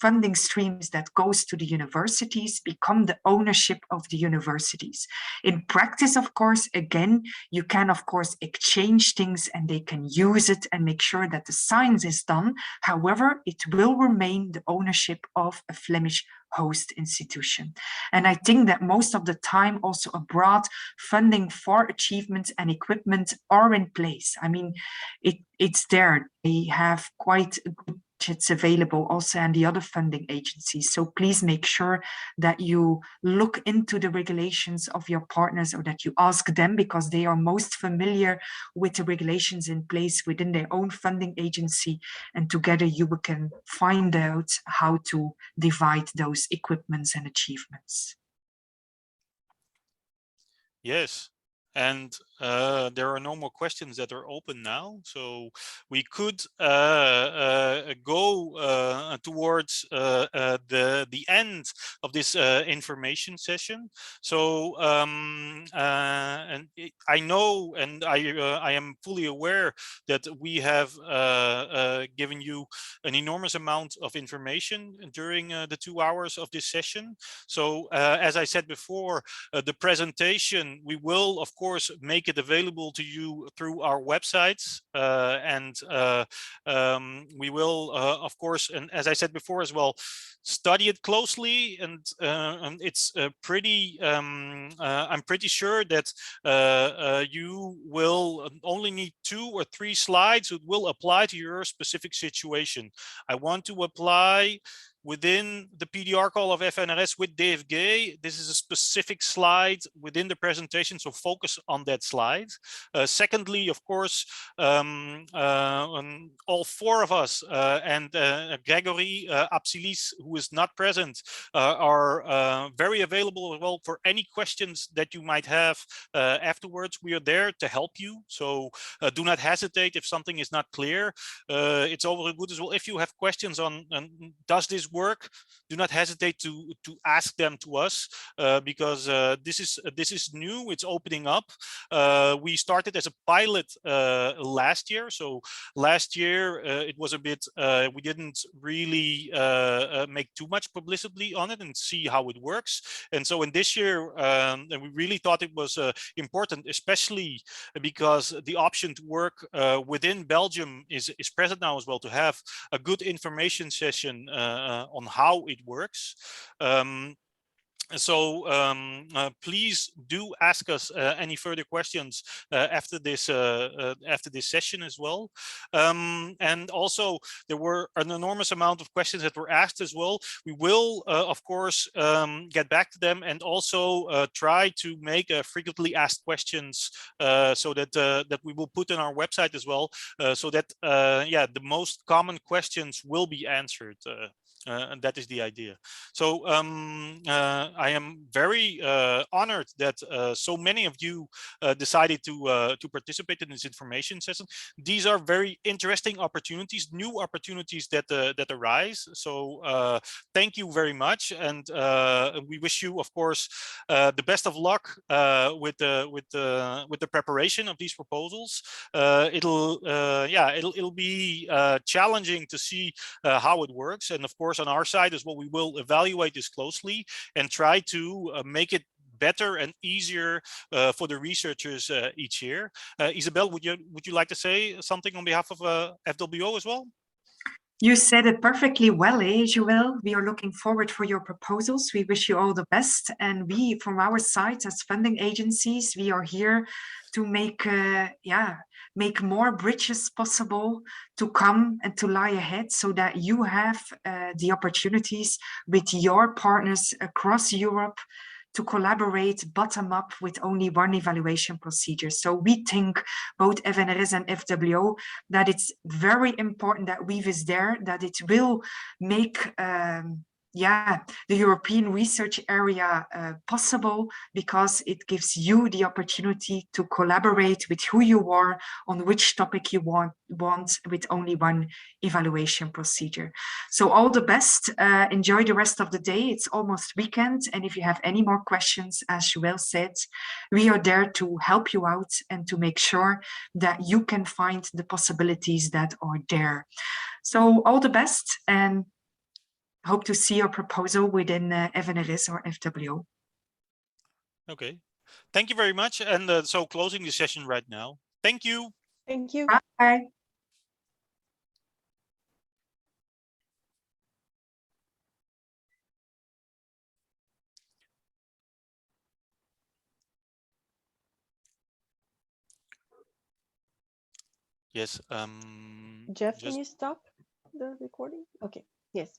funding streams that goes to the universities become the ownership of the universities. In practice, of course, again, you can, of course, exchange things and they can use it and make sure that the science is done. However, it will remain the ownership of a Flemish host institution. And I think that most of the time also abroad, funding for achievements and equipment are in place. I mean, it's there. They have quite good budgets available also and the other funding agencies. So please make sure that you look into the regulations of your partners or that you ask them, because they are most familiar with the regulations in place within their own funding agency. And together you can find out how to divide those equipments and achievements. Yes. And there are no more questions that are open now, so we could go towards the end of this information session. So and I know, and I am fully aware that we have given you an enormous amount of information during the 2 hours of this session. So as I said before, the presentation, we will of course make it available to you through our websites, and we will of course, and as I said before as well, study it closely, and it's pretty I'm pretty sure that you will only need 2 or 3 slides. It will apply to your specific situation. I want to apply within the PDR call of F.N.R.S. with DFG. This is a specific slide within the presentation, so focus on that slide. Secondly, of course, all 4 of us and Gregory Absilis, who is not present, are very available as well for any questions that you might have afterwards. We are there to help you, so do not hesitate if something is not clear. It's always good as well if you have questions on does this work, do not hesitate to ask them to us, because this is new, it's opening up. We started as a pilot last year, so last year it was a bit we didn't really make too much publicity on it and see how it works. And so in this year and we really thought it was important, especially because the option to work within Belgium is present now as well, to have a good information session on how it works. So please do ask us any further questions after this session as well. And also there were an enormous amount of questions that were asked as well. We will of course get back to them, and also try to make frequently asked questions so that that we will put on our website as well, so that yeah, the most common questions will be answered. And that is the idea. So I am very honored that so many of you decided to participate in this information session. These are very interesting opportunities, new opportunities that that arise. So thank you very much, and we wish you, of course, the best of luck with the preparation of these proposals. It'll be challenging to see how it works, and of course on our side as well, we will evaluate this closely and try to make it better and easier for the researchers each year. Isabel, would you like to say something on behalf of FWO as well? You said it perfectly well, Joël. We are looking forward for your proposals. We wish you all the best. And we, from our side, as funding agencies, we are here to make more bridges possible to come and to lie ahead, so that you have the opportunities with your partners across Europe to collaborate bottom up with only one evaluation procedure. So we think, both F.N.R.S. and FWO, that it's very important that WEAVE is there, that it will make the European research area possible, because it gives you the opportunity to collaborate with who you are on which topic you want with only one evaluation procedure. So all the best. Enjoy the rest of the day. It's almost weekend, and if you have any more questions, as Joël said, we are there to help you out and to make sure that you can find the possibilities that are there. So all the best, and hope to see your proposal within F.N.R.S. or FWO. Okay, thank you very much. And so closing the session right now. Thank you. Thank you. Bye. Yes. Jeff, can you stop the recording? Okay. Yes.